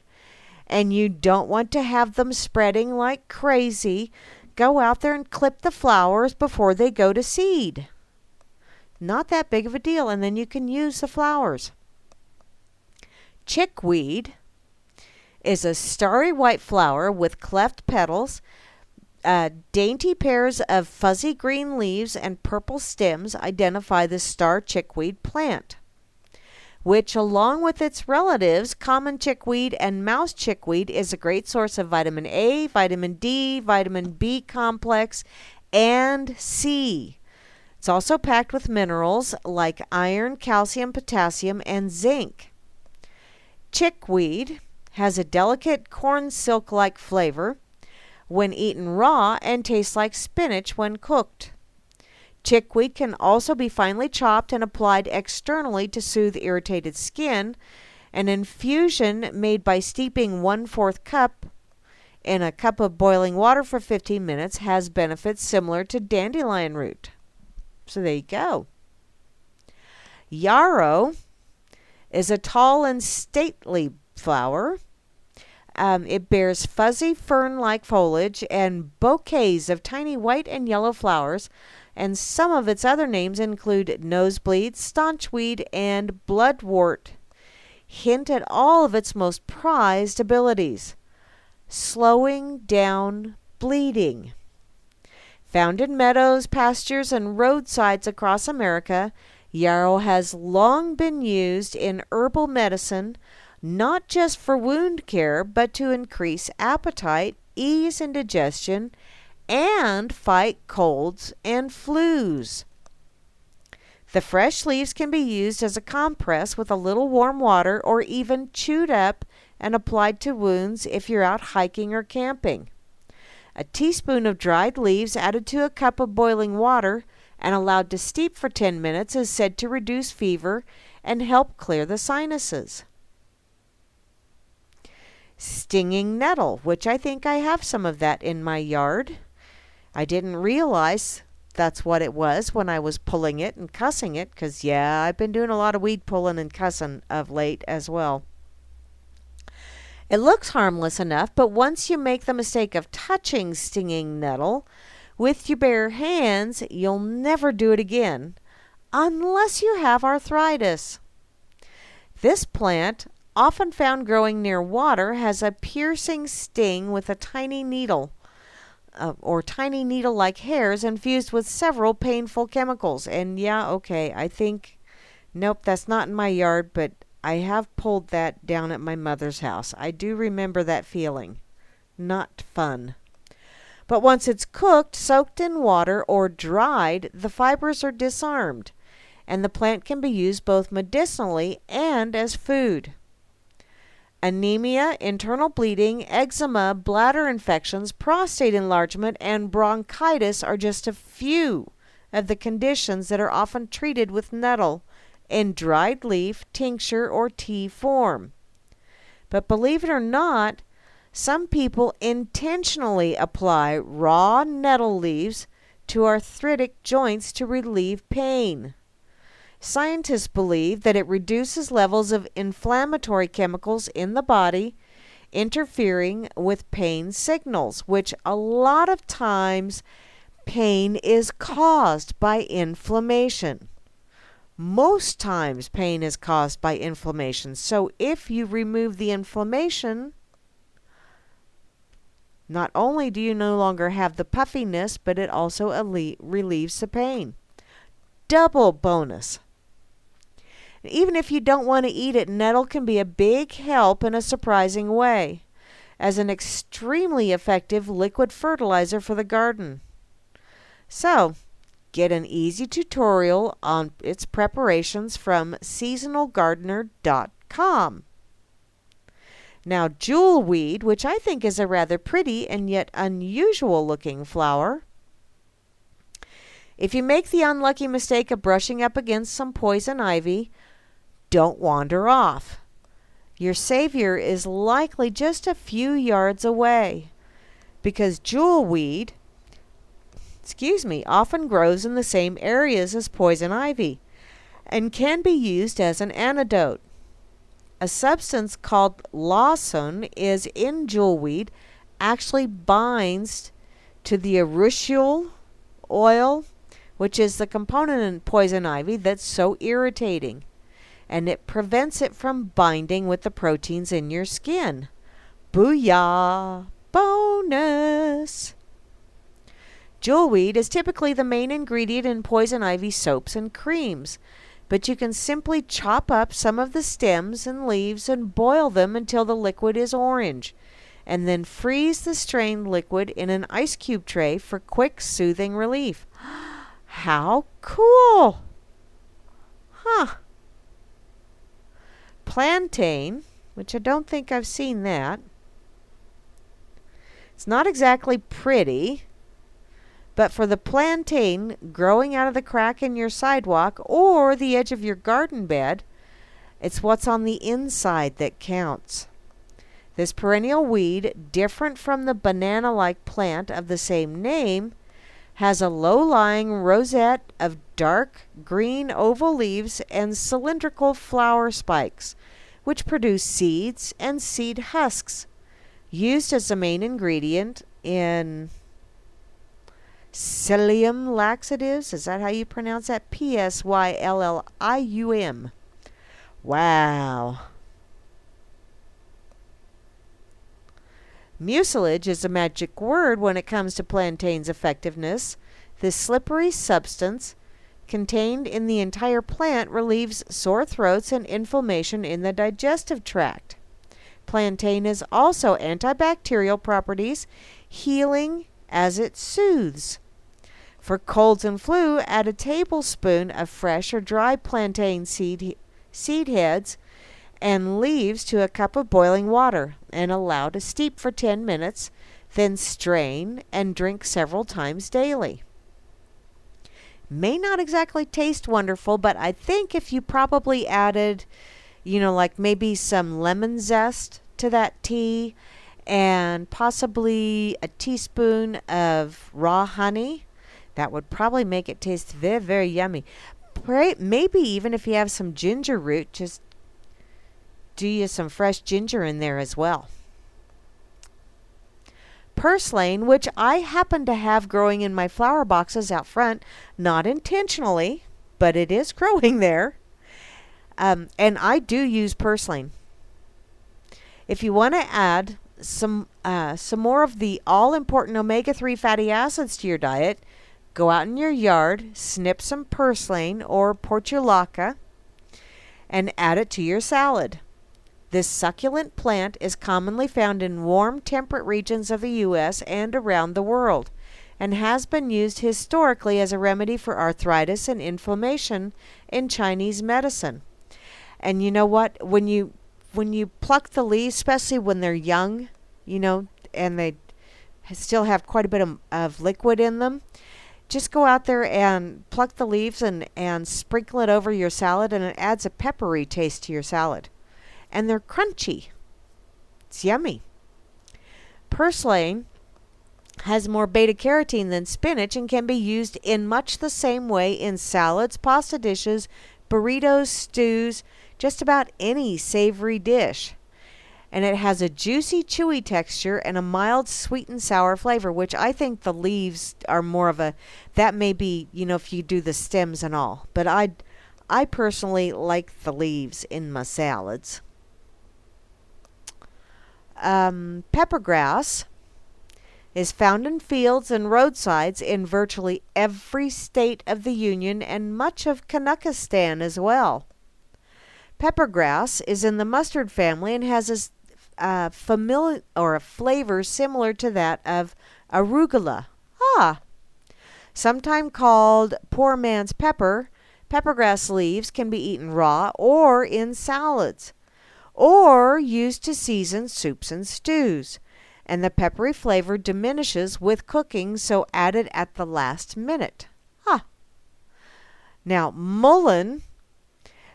and you don't want to have them spreading like crazy, go out there and clip the flowers before they go to seed. Not that big of a deal, and then you can use the flowers. Chickweed is a starry white flower with cleft petals, dainty pairs of fuzzy green leaves and purple stems identify the star chickweed plant, which, along with its relatives, common chickweed and mouse chickweed, is a great source of vitamin A, vitamin D, vitamin B complex, and C. It's also packed with minerals like iron, calcium, potassium, and zinc. Chickweed has a delicate corn silk-like flavor when eaten raw and tastes like spinach when cooked. Chickweed can also be finely chopped and applied externally to soothe irritated skin. An infusion made by steeping 1/4 cup in a cup of boiling water for 15 minutes has benefits similar to dandelion root. So there you go. Yarrow is a tall and stately flower. It bears fuzzy fern-like foliage and bouquets of tiny white and yellow flowers, and some of its other names include nosebleed, staunchweed, and bloodwort. Hint at all of its most prized abilities: slowing down bleeding. Found in meadows, pastures, and roadsides across America, yarrow has long been used in herbal medicine, not just for wound care, but to increase appetite, ease indigestion, and fight colds and flus. The fresh leaves can be used as a compress with a little warm water, or even chewed up and applied to wounds if you're out hiking or camping. A teaspoon of dried leaves added to a cup of boiling water and allowed to steep for 10 minutes is said to reduce fever and help clear the sinuses. Stinging nettle, which I think I have some of that in my yard. I didn't realize that's what it was when I was pulling it and cussing it, because, yeah, I've been doing a lot of weed pulling and cussing of late as well. It looks harmless enough, but once you make the mistake of touching stinging nettle with your bare hands, you'll never do it again, unless you have arthritis. This plant, often found growing near water, has a piercing sting with a tiny needle, or tiny needle-like hairs infused with several painful chemicals. And yeah, okay, I think, nope, that's not in my yard, but I have pulled that down at my mother's house. I do remember that feeling. Not fun. But once it's cooked, soaked in water, or dried, the fibers are disarmed, and the plant can be used both medicinally and as food. Anemia, internal bleeding, eczema, bladder infections, prostate enlargement, and bronchitis are just a few of the conditions that are often treated with nettle in dried leaf, tincture, or tea form. But believe it or not, some people intentionally apply raw nettle leaves to arthritic joints to relieve pain. Scientists believe that it reduces levels of inflammatory chemicals in the body, interfering with pain signals, which a lot of times pain is caused by inflammation. Most times pain is caused by inflammation. So if you remove the inflammation, not only do you no longer have the puffiness, but it also relieves the pain. Double bonus. Even if you don't want to eat it, nettle can be a big help in a surprising way, as an extremely effective liquid fertilizer for the garden. So, get an easy tutorial on its preparations from seasonalgardener.com. Now, jewelweed, which I think is a rather pretty and yet unusual looking flower. If you make the unlucky mistake of brushing up against some poison ivy, don't wander off. Your savior is likely just a few yards away, because jewelweed, often grows in the same areas as poison ivy and can be used as an antidote. A substance called lawson is in jewelweed, actually binds to the urushiol oil, which is the component in poison ivy that's so irritating, and it prevents it from binding with the proteins in your skin. Booyah! Bonus! Jewelweed is typically the main ingredient in poison ivy soaps and creams, but you can simply chop up some of the stems and leaves and boil them until the liquid is orange, and then freeze the strained liquid in an ice cube tray for quick, soothing relief. How cool! Huh. Plantain, which I don't think I've seen that. It's not exactly pretty, but for the plantain growing out of the crack in your sidewalk or the edge of your garden bed, it's what's on the inside that counts. This perennial weed, different from the banana-like plant of the same name, has a low-lying rosette of dark green oval leaves and cylindrical flower spikes, which produce seeds and seed husks, used as the main ingredient in psyllium laxatives. Is that how you pronounce that? Psyllium. Wow. Mucilage is a magic word when it comes to plantain's effectiveness. This slippery substance contained in the entire plant relieves sore throats and inflammation in the digestive tract. Plantain has also antibacterial properties, healing as it soothes. For colds and flu, add a tablespoon of fresh or dry plantain seed heads and leaves to a cup of boiling water and allow to steep for 10 minutes, then strain and drink several times daily. May not exactly taste wonderful, but I think if you probably added, like maybe some lemon zest to that tea and possibly a teaspoon of raw honey, that would probably make it taste very, very yummy. Maybe even if you have some ginger root, just do you some fresh ginger in there as well. Purslane, which I happen to have growing in my flower boxes out front, not intentionally, but it is growing there. And I do use purslane. If you want to add some more of the all-important omega-3 fatty acids to your diet, go out in your yard, snip some purslane or portulaca, and add it to your salad. This succulent plant is commonly found in warm, temperate regions of the U.S. and around the world, and has been used historically as a remedy for arthritis and inflammation in Chinese medicine. And you know what? When you pluck the leaves, especially when they're young, and they still have quite a bit of liquid in them, just go out there and pluck the leaves and sprinkle it over your salad, and it adds a peppery taste to your salad. And they're crunchy. It's yummy. Purslane has more beta-carotene than spinach and can be used in much the same way in salads, pasta dishes, burritos, stews, just about any savory dish. And it has a juicy, chewy texture and a mild sweet and sour flavor, which I think the leaves are more of that may be, if you do the stems and all. But I personally like the leaves in my salads. Peppergrass is found in fields and roadsides in virtually every state of the Union and much of Kanakistan as well. Peppergrass is in the mustard family and has a flavor similar to that of arugula. Sometimes called poor man's pepper, peppergrass leaves can be eaten raw or in salads, or used to season soups and stews, and the peppery flavor diminishes with cooking, so added at the last minute. Now, mullein,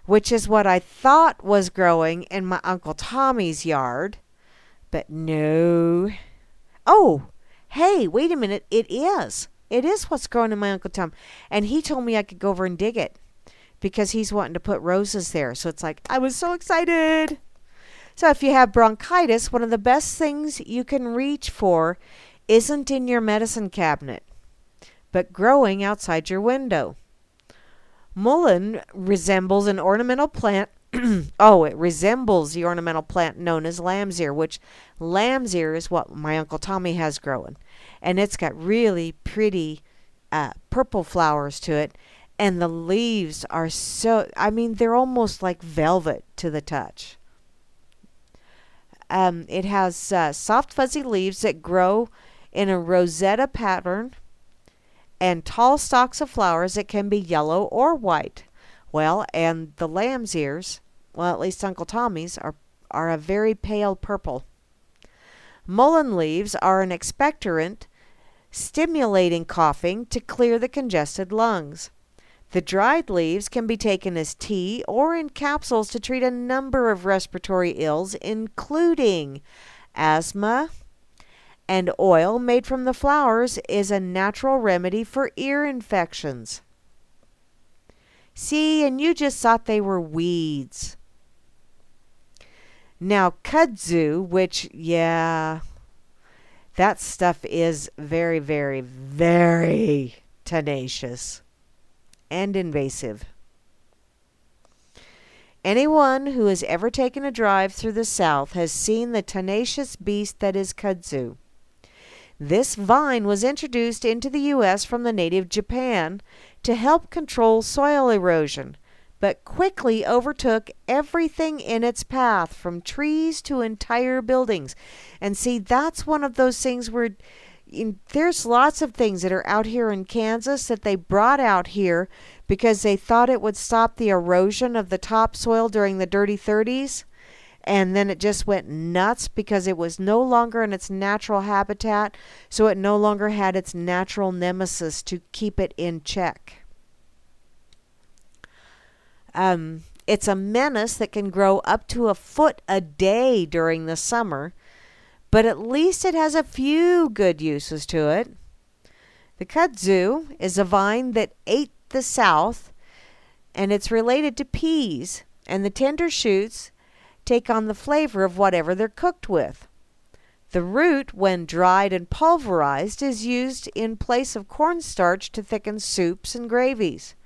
which is what I thought was growing in my Uncle Tommy's yard, but no. Oh, hey, wait a minute, it is. It is what's growing in my Uncle Tom, and he told me I could go over and dig it because he's wanting to put roses there. So it's like, I was so excited. So if you have bronchitis, one of the best things you can reach for isn't in your medicine cabinet, but growing outside your window. Mullein resembles an ornamental plant. It resembles the ornamental plant known as lamb's ear, which lamb's ear is what my Uncle Tommy has growing. And it's got really pretty purple flowers to it. And the leaves are they're almost like velvet to the touch. It has soft, fuzzy leaves that grow in a rosetta pattern and tall stalks of flowers that can be yellow or white. Well, and the lamb's ears, well, at least Uncle Tommy's, are a very pale purple. Mullein leaves are an expectorant, stimulating coughing to clear the congested lungs. The dried leaves can be taken as tea or in capsules to treat a number of respiratory ills, including asthma, and oil made from the flowers is a natural remedy for ear infections. See, and you just thought they were weeds. Now, kudzu, which, that stuff is very, very, very tenacious and invasive. Anyone who has ever taken a drive through the South has seen the tenacious beast that is kudzu. This vine was introduced into the U.S. from the native Japan to help control soil erosion, but quickly overtook everything in its path, from trees to entire buildings. And see, that's one of those things where there's lots of things that are out here in Kansas that they brought out here because they thought it would stop the erosion of the topsoil during the dirty 30s. And then it just went nuts because it was no longer in its natural habitat, so it no longer had its natural nemesis to keep it in check. It's a menace that can grow up to a foot a day during the summer, but at least it has a few good uses to it. The kudzu is a vine that ate the South, and it's related to peas, and the tender shoots take on the flavor of whatever they're cooked with. The root, when dried and pulverized, is used in place of cornstarch to thicken soups and gravies.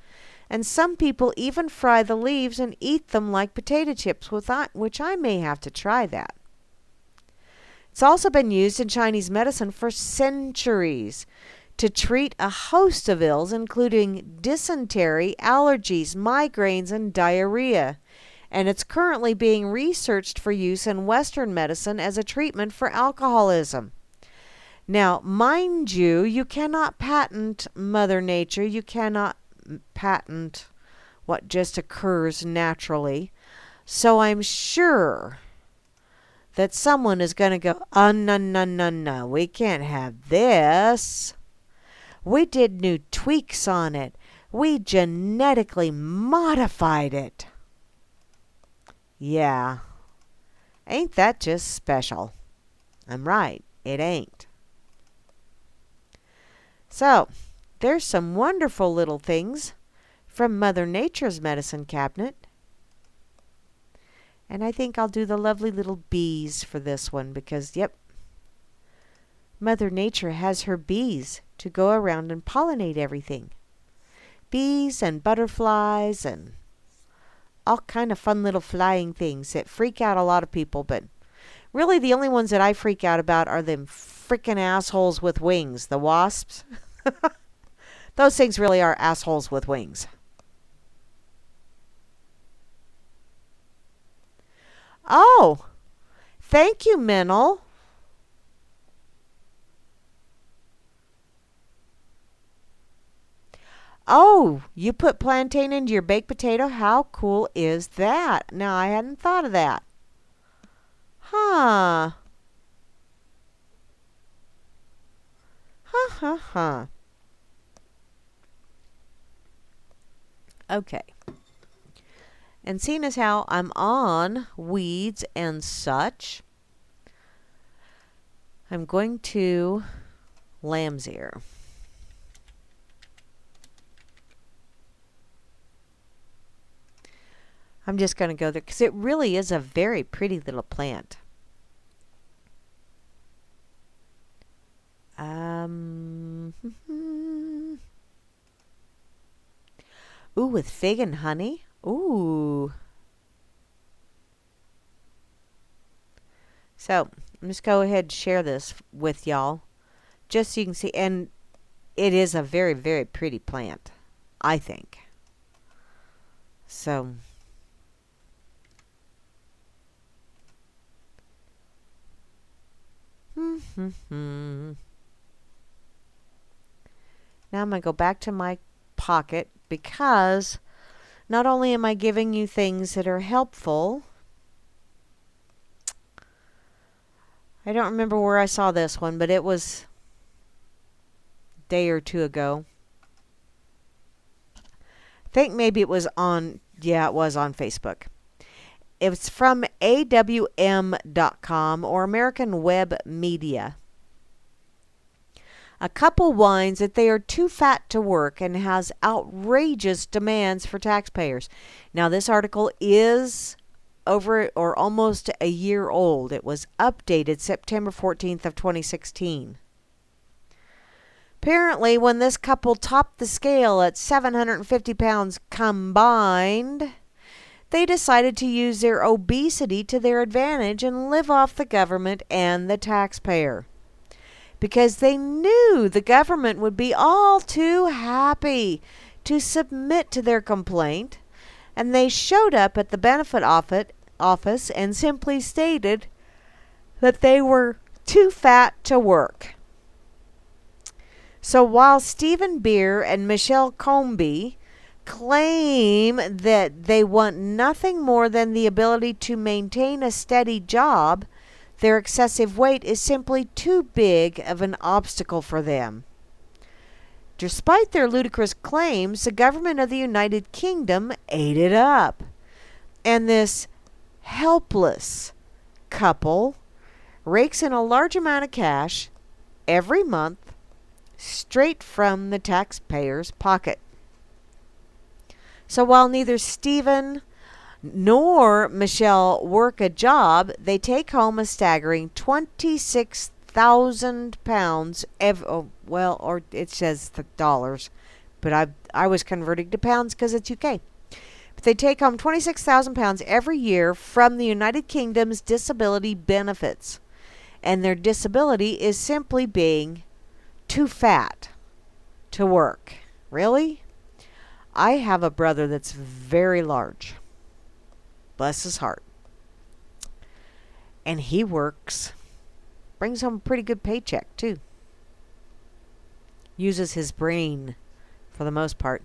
And some people even fry the leaves and eat them like potato chips, which I may have to try that. It's also been used in Chinese medicine for centuries to treat a host of ills, including dysentery, allergies, migraines, and diarrhea. And it's currently being researched for use in Western medicine as a treatment for alcoholism. Now, mind you, you cannot patent Mother Nature. You cannot patent what just occurs naturally. So I'm sure that someone is going to go, oh, no, we can't have this. We did new tweaks on it. We genetically modified it. Yeah. Ain't that just special? I'm right. It ain't. So, there's some wonderful little things from Mother Nature's medicine cabinet. And I think I'll do the lovely little bees for this one because, Mother Nature has her bees to go around and pollinate everything. Bees and butterflies and all kind of fun little flying things that freak out a lot of people, but really the only ones that I freak out about are them freaking assholes with wings, the wasps. Those things really are assholes with wings. Oh, thank you, Mennel. Oh, you put plantain into your baked potato? How cool is that? Now, I hadn't thought of that. Huh. Huh. Okay. And seeing as how I'm on weeds and such, I'm going to lamb's ear. I'm just going to go there because it really is a very pretty little plant. Ooh, with fig and honey. Ooh. So, I'm just go ahead and share this with y'all. Just so you can see. And it is a very, very pretty plant, I think. So, now I'm going to go back to my pocket because not only am I giving you things that are helpful, I don't remember where I saw this one, but it was a day or two ago. I think maybe it was on, it was on Facebook. It's from awm.com or American Web Media. A couple whines that they are too fat to work and has outrageous demands for taxpayers. Now, this article is over or almost a year old. It was updated September 14th of 2016. Apparently, when this couple topped the scale at 750 pounds combined, they decided to use their obesity to their advantage and live off the government and the taxpayer. Because they knew the government would be all too happy to submit to their complaint, and they showed up at the benefit office and simply stated that they were too fat to work. So while Stephen Beer and Michelle Comby claim that they want nothing more than the ability to maintain a steady job, their excessive weight is simply too big of an obstacle for them. Despite their ludicrous claims, the government of the United Kingdom ate it up. And this helpless couple rakes in a large amount of cash every month straight from the taxpayer's pocket. So while neither Stephen nor Michelle work a job, they take home a staggering 26,000 pounds or it says the dollars, but I was converting to pounds because it's UK. But they take home 26,000 pounds every year from the United Kingdom's disability benefits. And their disability is simply being too fat to work. Really? I have a brother that's very large. Bless his heart. And he works. Brings home a pretty good paycheck, too. Uses his brain for the most part.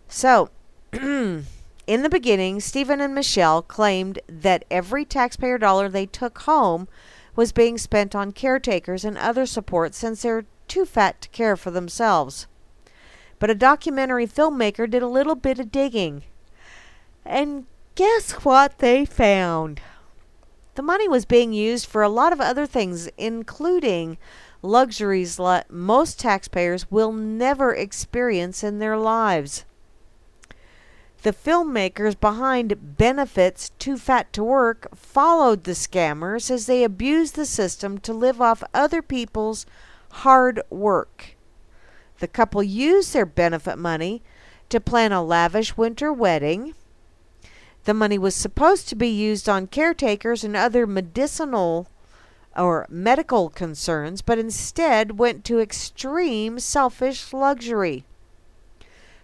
So, in the beginning, Stephen and Michelle claimed that every taxpayer dollar they took home was being spent on caretakers and other support since they're too fat to care for themselves. But a documentary filmmaker did a little bit of digging. And guess what they found? The money was being used for a lot of other things, including luxuries most taxpayers will never experience in their lives. The filmmakers behind Benefits Too Fat to Work followed the scammers as they abused the system to live off other people's hard work. The couple used their benefit money to plan a lavish winter wedding. The money was supposed to be used on caretakers and other medicinal or medical concerns, but instead went to extreme selfish luxury.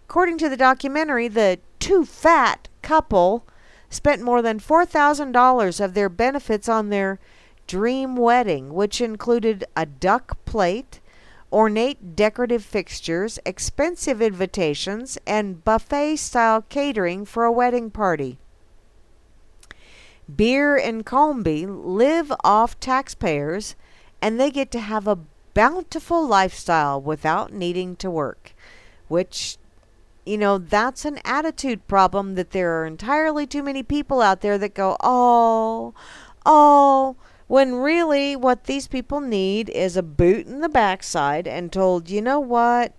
According to the documentary, the too fat couple spent more than $4,000 of their benefits on their dream wedding, which included a duck plate, ornate decorative fixtures, expensive invitations, and buffet-style catering for a wedding party. Beer and Comby live off taxpayers, and they get to have a bountiful lifestyle without needing to work, which, that's an attitude problem, that there are entirely too many people out there that go, oh, when really what these people need is a boot in the backside and told, you know what?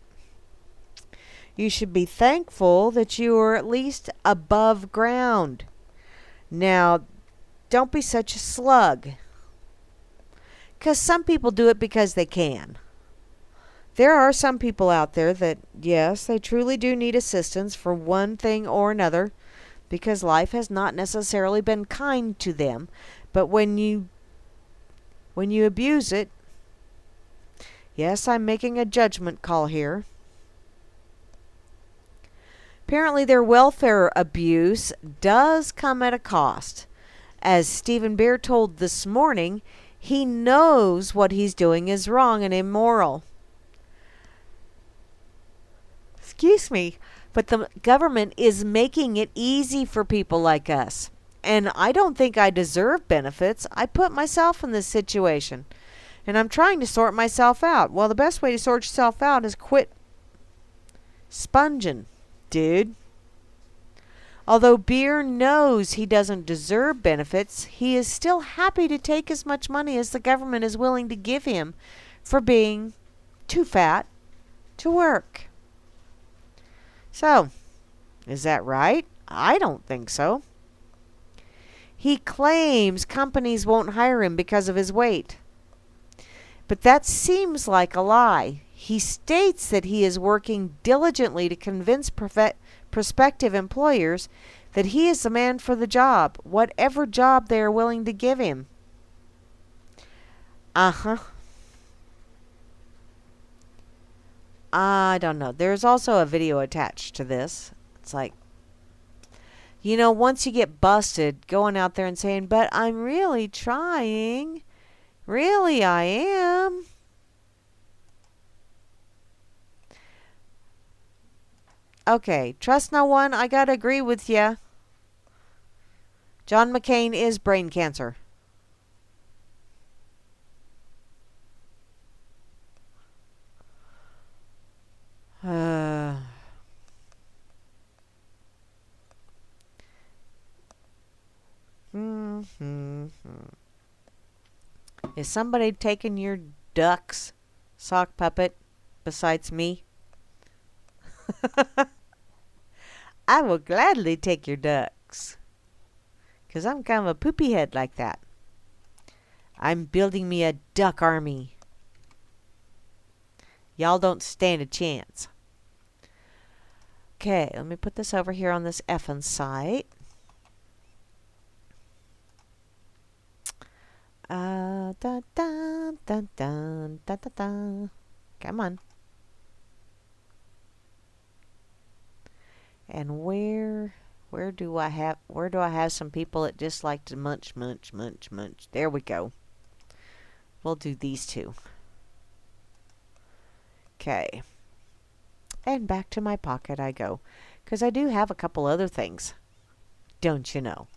You should be thankful that you are at least above ground. Now, don't be such a slug. Because some people do it because they can. There are some people out there that, yes, they truly do need assistance for one thing or another because life has not necessarily been kind to them. But when you abuse it, yes, I'm making a judgment call here. Apparently their welfare abuse does come at a cost. As Stephen Bear told this morning, he knows what he's doing is wrong and immoral. Excuse me, but the government is making it easy for people like us. And I don't think I deserve benefits. I put myself in this situation. And I'm trying to sort myself out. Well, the best way to sort yourself out is quit sponging, dude. Although Beer knows he doesn't deserve benefits, he is still happy to take as much money as the government is willing to give him for being too fat to work. So, is that right? I don't think so. He claims companies won't hire him because of his weight. But that seems like a lie. He states that he is working diligently to convince prospective employers that he is the man for the job, whatever job they are willing to give him. I don't know. There's also a video attached to this. It's like, once you get busted going out there and saying, but I'm really trying. Really, I am. Okay, trust no one. I gotta agree with ya. John McCain is brain cancer. Is somebody taking your ducks, sock puppet, besides me? I will gladly take your ducks. 'Cause I'm kind of a poopy head like that. I'm building me a duck army. Y'all don't stand a chance. Okay, let me put this over here on this effing site. Dun, dun, dun, dun, dun, dun, dun. Come on. And where do I have some people that just like to munch. There we go. We'll do these two. Okay. And back to my pocket I go. 'Cause I do have a couple other things. Don't you know?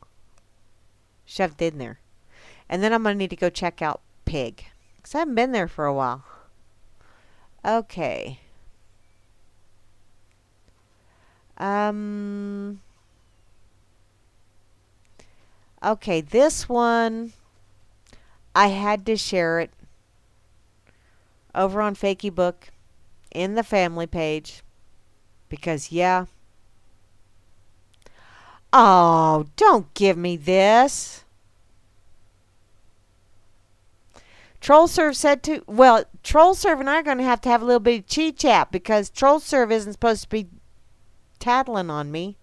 Shoved in there. And then I'm going to need to go check out Pig. 'Cause I haven't been there for a while. Okay. Okay, this one, I had to share it over on Fakey Book in the family page because, yeah. Oh, don't give me this. TrollServe said to, well, TrollServe and I are going to have a little bit of chit-chat because TrollServe isn't supposed to be tattling on me.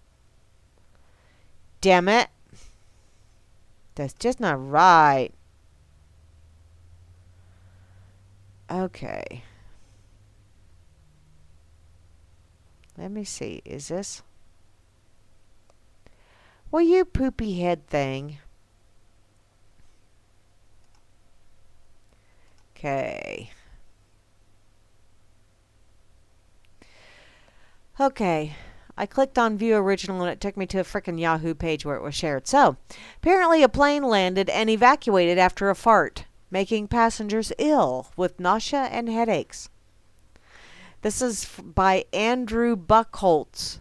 Damn it. That's just not right. Okay. Let me see. Is this? Well, you poopy head thing. Okay. Okay. I clicked on View Original and it took me to a frickin' Yahoo page where it was shared. So, apparently a plane landed and evacuated after a fart, making passengers ill with nausea and headaches. This is by Andrew Buckholtz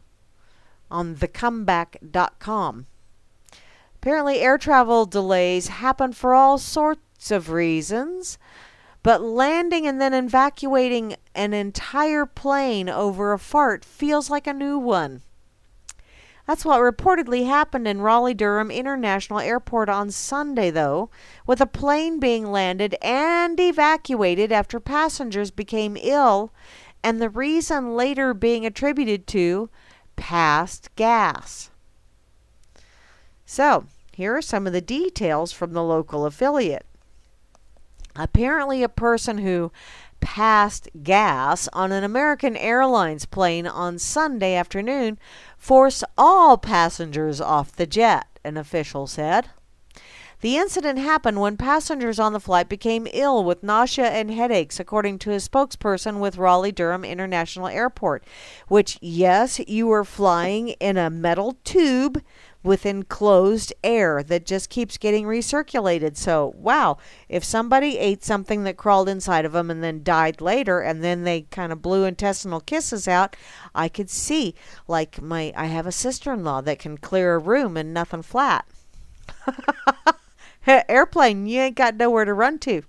on thecomeback.com. Apparently air travel delays happen for all sorts of reasons, but landing and then evacuating an entire plane over a fart feels like a new one. That's what reportedly happened in Raleigh-Durham International Airport on Sunday, though, with a plane being landed and evacuated after passengers became ill, and the reason later being attributed to passed gas. So, here are some of the details from the local affiliate. Apparently, a person who passed gas on an American Airlines plane on Sunday afternoon forced all passengers off the jet, an official said. The incident happened when passengers on the flight became ill with nausea and headaches, according to a spokesperson with Raleigh-Durham International Airport, which, yes, you were flying in a metal tube with enclosed air that just keeps getting recirculated. So, wow, if somebody ate something that crawled inside of them and then died later, and then they kind of blew intestinal kisses out, I could see, like I have a sister-in-law that can clear a room and nothing flat. Airplane, you ain't got nowhere to run to.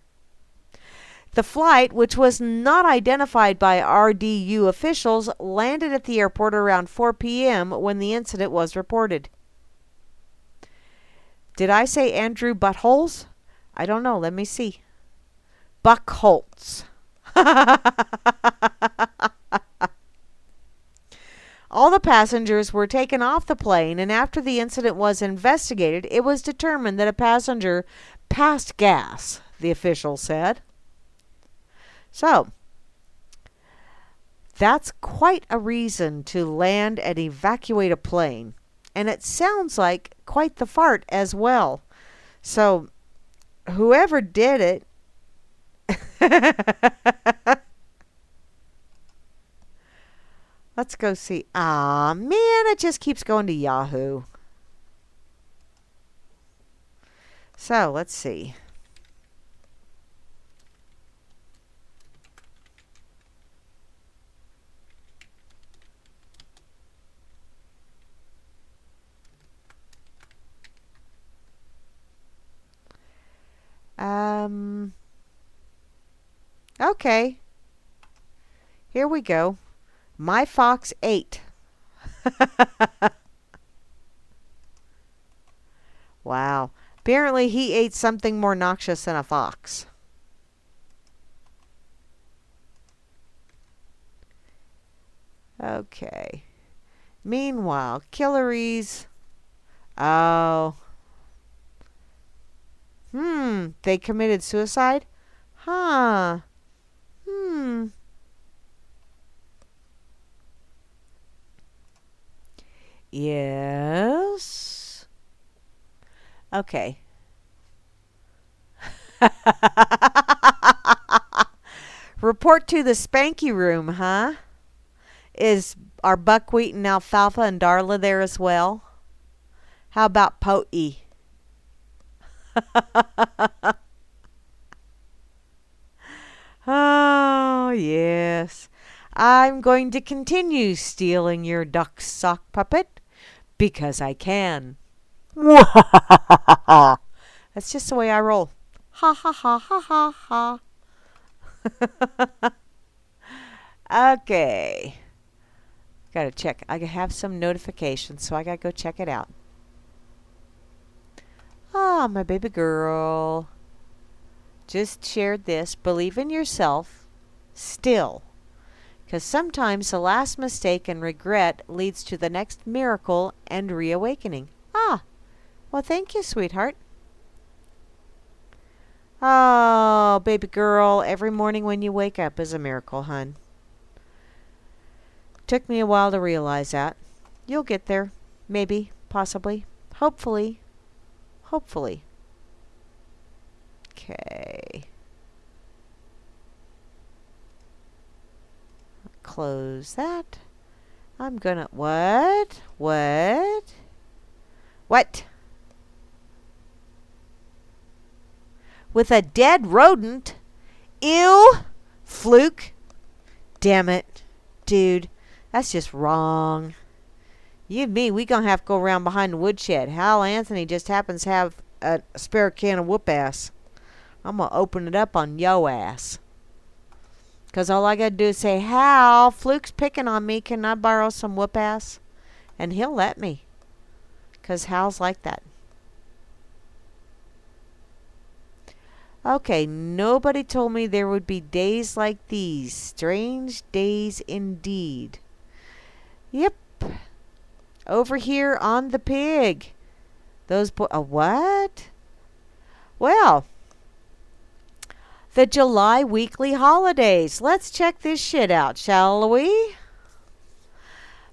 The flight, which was not identified by RDU officials, landed at the airport around 4 p.m. when the incident was reported. Did I say Andrew Buttholes? I don't know. Let me see. Buckholtz. All the passengers were taken off the plane, and after the incident was investigated, it was determined that a passenger passed gas, the official said. So, that's quite a reason to land and evacuate a plane. And it sounds like quite the fart as well. So, whoever did it, let's go see. Ah, man, it just keeps going to Yahoo. So, let's see. Okay. Here we go. My fox ate. Wow. Apparently he ate something more noxious than a fox. Okay. Meanwhile, Killeries. Oh. They committed suicide? Huh. Yes. Okay. Report to the Spanky Room, huh? Is our buckwheat and alfalfa and Darla there as well? How about Potey? Oh, yes. I'm going to continue stealing your duck sock puppet because I can. That's just the way I roll. Ha ha ha ha ha ha. Okay. Gotta check. I have some notifications, so I gotta go check it out. Ah, my baby girl. Just shared this. Believe in yourself still. Because sometimes the last mistake and regret leads to the next miracle and reawakening. Ah, well, thank you, sweetheart. Oh, baby girl, every morning when you wake up is a miracle, hun. Took me a while to realize that. You'll get there. Maybe, possibly, hopefully. Hopefully. Okay. Close that. I'm gonna... What? What? With a dead rodent? Ew! Fluke? Damn it. Dude, that's just wrong. You and me, we gonna have to go around behind the woodshed. Hal Anthony just happens to have a spare can of whoop ass. I'm gonna open it up on yo ass. Because all I got to do is say, Hal, Fluke's picking on me. Can I borrow some whoop ass? And he'll let me. Because Hal's like that. Okay, nobody told me there would be days like these. Strange days indeed. Yep. Over here on the pig. Those what? Well, the July weekly holidays. Let's check this shit out, shall we?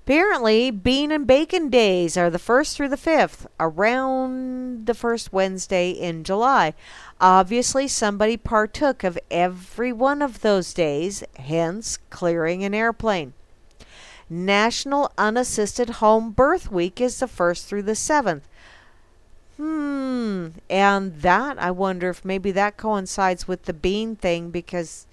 Apparently, bean and bacon days are the 1st through the 5th, around the first Wednesday in July. Obviously, somebody partook of every one of those days, hence clearing an airplane. National Unassisted Home Birth Week is the 1st through the 7th. And that, I wonder if maybe that coincides with the bean thing, because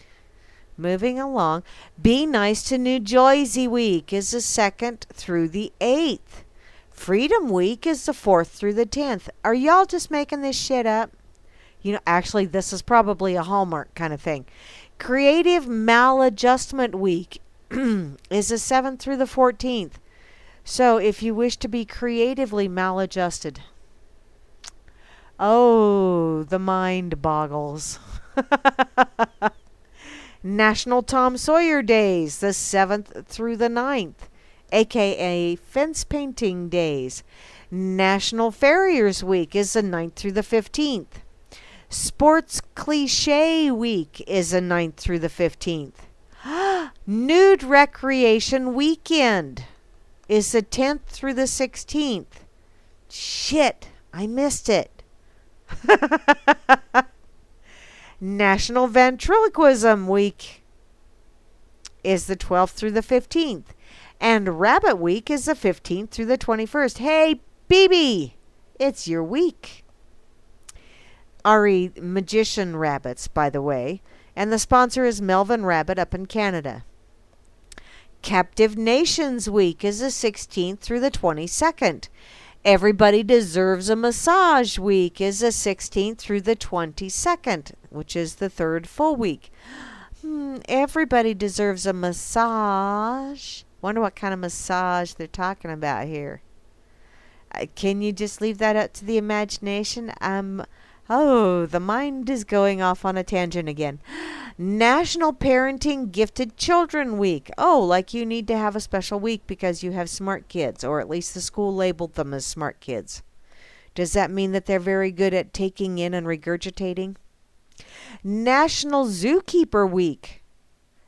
moving along, Be Nice to New Jersey Week is the 2nd through the 8th. Freedom Week is the 4th through the 10th. Are y'all just making this shit up? You know, actually, this is probably a Hallmark kind of thing. Creative Maladjustment Week is the 7th through the 14th. So if you wish to be creatively maladjusted. Oh, the mind boggles. National Tom Sawyer Days, the 7th through the 9th, aka Fence Painting Days. National Farriers Week is the 9th through the 15th. Sports Cliche Week is the 9th through the 15th. Nude Recreation Weekend is the 10th through the 16th. Shit, I missed it. National Ventriloquism Week is the 12th through the 15th. And Rabbit Week is the 15th through the 21st. Hey, BB, it's your week. Ari Magician Rabbits, by the way. And the sponsor is Melvin Rabbit up in Canada. Captive Nations Week is the 16th through the 22nd. Everybody Deserves a Massage Week is the 16th through the 22nd, which is the 3rd full week. Everybody deserves a massage. Wonder what kind of massage they're talking about here. Can you just leave that up to the imagination? Oh, the mind is going off on a tangent again. National Parenting Gifted Children Week. Oh, like you need to have a special week because you have smart kids, or at least the school labeled them as smart kids. Does that mean that they're very good at taking in and regurgitating? National Zookeeper Week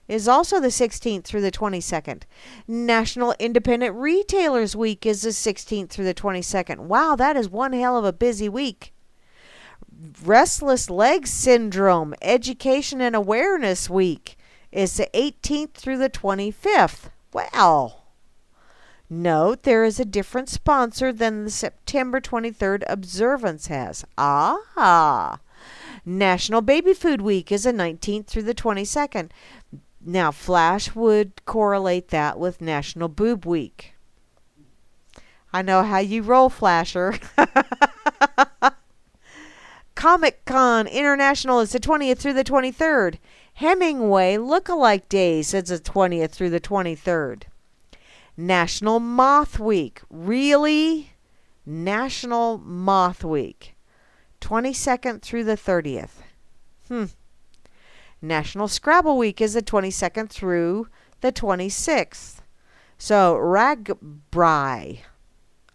is also the 16th through the 22nd. National Independent Retailers Week is the 16th through the 22nd. Wow, that is one hell of a busy week. Restless Leg Syndrome Education and Awareness Week is the 18th through the 25th. Wow. Note there is a different sponsor than the September 23rd observance has. National Baby Food Week is the 19th through the 22nd. Now, Flash would correlate that with National Boob Week. I know how you roll, Flasher. Comic Con International is the 20th through the 23rd. Hemingway Lookalike Days is the 20th through the 23rd. National Moth Week. Really? National Moth Week. 22nd through the 30th. National Scrabble Week is the 22nd through the 26th. So, Ragbrai.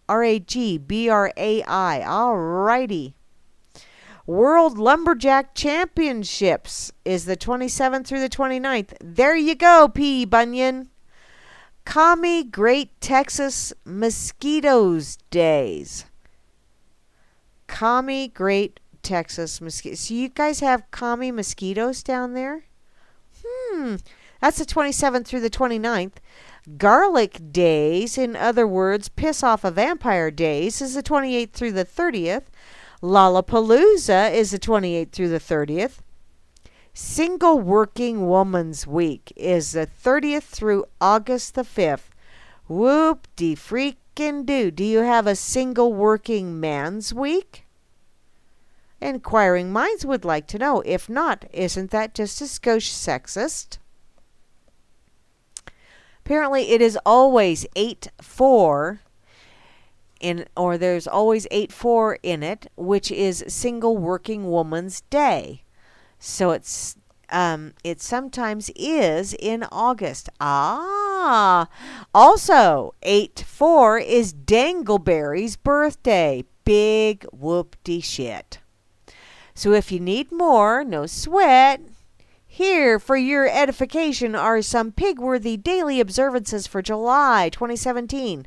Ragbrai. Alrighty. World Lumberjack Championships is the 27th through the 29th. There you go, P. Bunyan. Commie Great Texas Mosquitoes Days. Commie Great Texas Mosquitoes. So you guys have commie mosquitoes down there? That's the 27th through the 29th. Garlic Days, in other words, Piss Off a Vampire Days, is the 28th through the 30th. Lollapalooza is the 28th through the 30th. Single Working Woman's Week is the 30th through August the 5th. Whoop-de-freaking do. Do you have a Single Working Man's Week? Inquiring minds would like to know. If not, isn't that just a skosh sexist? Apparently, it is always 8/4 or there's always 8/4 in it, which is Single Working Woman's Day. So it sometimes is in August. Also 8/4 is Dangleberry's birthday. Big whoop-de shit. So if you need more, no sweat. Here, for your edification, are some pig-worthy daily observances for July 2017.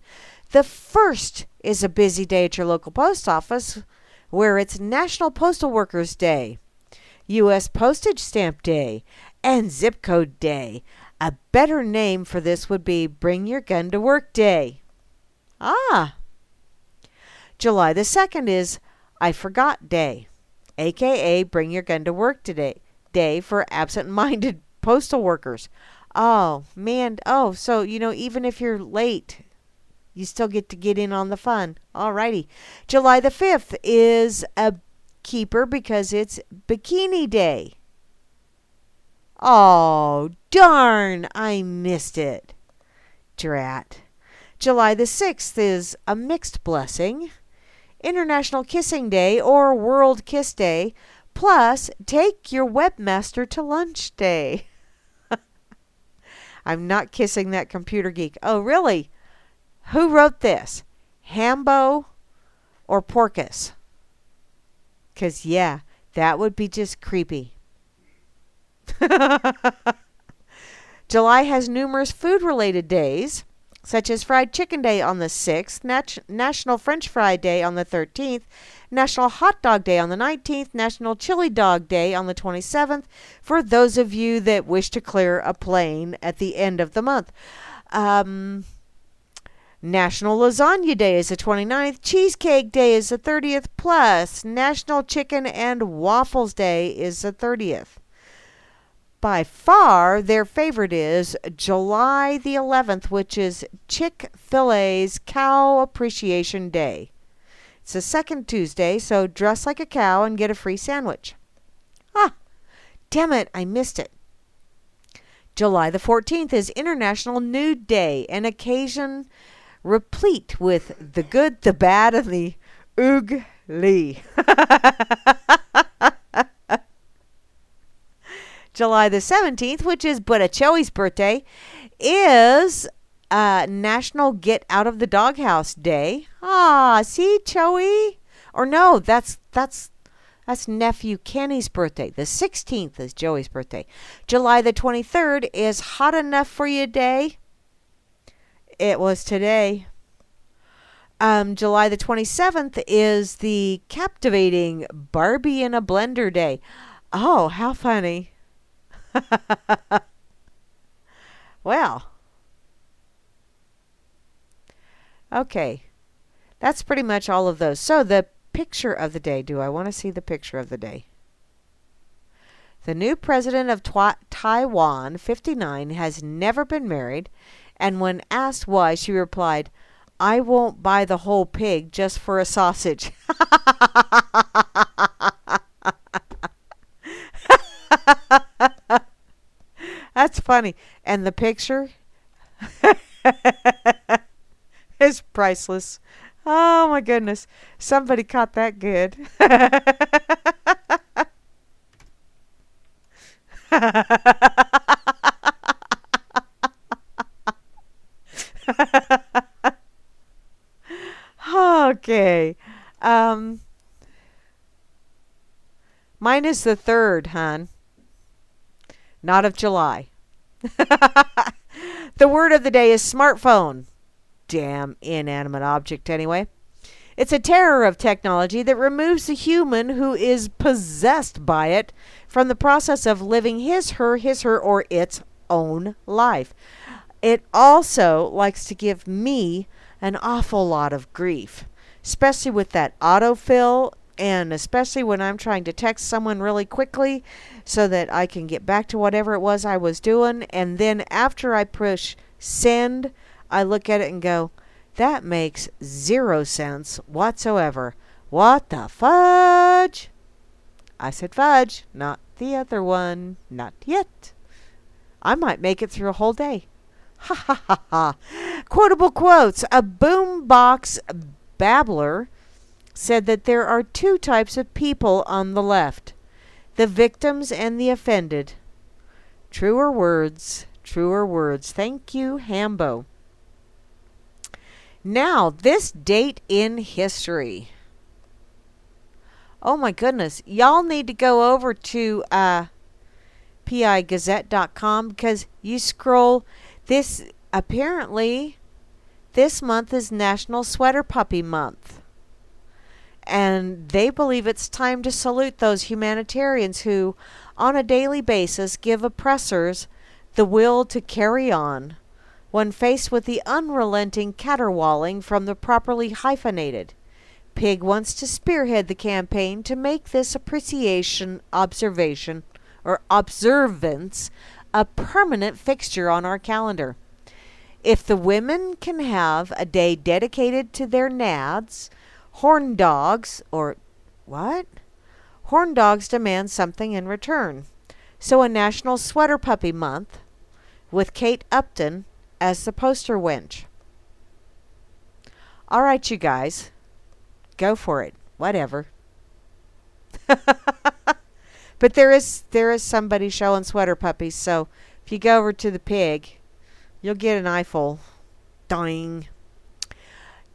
The first is a busy day at your local post office, where it's National Postal Workers Day, U.S. Postage Stamp Day, and Zip Code Day. A better name for this would be Bring Your Gun to Work Day. July the 2nd is I Forgot Day, a.k.a. Bring Your Gun to Work Day for absent-minded postal workers. Oh, man. Oh, so, even if you're late, you still get to get in on the fun. Alrighty. July the 5th is a keeper because it's Bikini Day. Oh, darn. I missed it. Drat. July the 6th is a mixed blessing, International Kissing Day or World Kiss Day, plus Take Your Webmaster to Lunch Day. I'm not kissing that computer geek. Oh, really? Who wrote this? Hambo or Porcus? Because, yeah, that would be just creepy. July has numerous food-related days, such as Fried Chicken Day on the 6th, National French Fry Day on the 13th, National Hot Dog Day on the 19th, National Chili Dog Day on the 27th, for those of you that wish to clear a plane at the end of the month. National Lasagna Day is the 29th, Cheesecake Day is the 30th, plus National Chicken and Waffles Day is the 30th. By far, their favorite is July the 11th, which is Chick-fil-A's Cow Appreciation Day. It's the second Tuesday, so dress like a cow and get a free sandwich. Damn it, I missed it. July the 14th is International Nude Day, an occasion replete with the good, the bad, and the ugly. July the 17th, which is Buttichoey's birthday, is National Get Out of the Doghouse Day. See, Choey? Or no, that's nephew Kenny's birthday. The 16th is Joey's birthday. July the 23rd is Hot Enough for You Day. It was today. July the 27th is the captivating Barbie in a Blender Day. Oh, how funny. Well, okay, that's pretty much all of those. So the picture of the day. Do I want to see the picture of the day? The new president of Taiwan, 59, has never been married, and when asked why, she replied, "I won't buy the whole pig just for a sausage." That's funny. And the picture is priceless. Oh my goodness. Somebody caught that good. Okay. Mine is the 3rd, hon. Not of July. The word of the day is smartphone. Damn inanimate object, anyway. It's a terror of technology that removes the human who is possessed by it from the process of living his, her, or its own life. It also likes to give me an awful lot of grief, especially with that autofill, and especially when I'm trying to text someone really quickly so that I can get back to whatever it was I was doing. And then after I push send, I look at it and go, that makes 0 sense whatsoever. What the fudge? I said fudge, not the other one. Not yet. I might make it through a whole day. Ha ha ha ha. Quotable quotes. A boombox babbler said that there are two types of people on the left: the victims and the offended. Truer words, truer words. Thank you, Hambo. Now, this date in history. Oh my goodness. Y'all need to go over to pigazette.com because you scroll this. Apparently, this month is National Sweater Puppy Month. And they believe it's time to salute those humanitarians who, on a daily basis, give oppressors the will to carry on when faced with the unrelenting caterwauling from the properly hyphenated. Pig wants to spearhead the campaign to make this appreciation observance a permanent fixture on our calendar. If the women can have a day dedicated to their nads, horn dogs demand something in return. So a National Sweater Puppy Month with Kate Upton as the poster wench. All right, you guys. Go for it. Whatever. But there is somebody showing sweater puppies, so if you go over to the pig, you'll get an eyeful. Dang.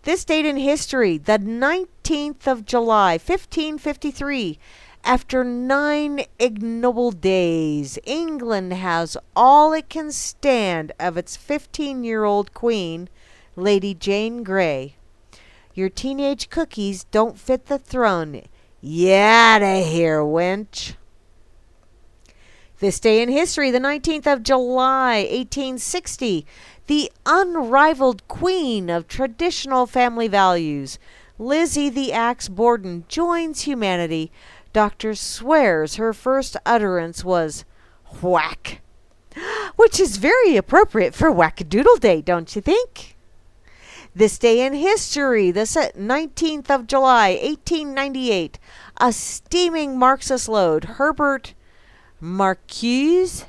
This date in history, the 19th of July, 1553. After 9 ignoble days, England has all it can stand of its 15-year-old queen, Lady Jane Grey. Your teenage cookies don't fit the throne. Get outta here, wench. This day in history, the 19th of July, 1860, the unrivaled queen of traditional family values, Lizzie the Axe Borden, joins humanity. Doctor swears her first utterance was whack, which is very appropriate for Whack-A-Doodle Day, don't you think? This day in history, the 19th of July, 1898, a steaming Marxist load, Herbert Marcuse,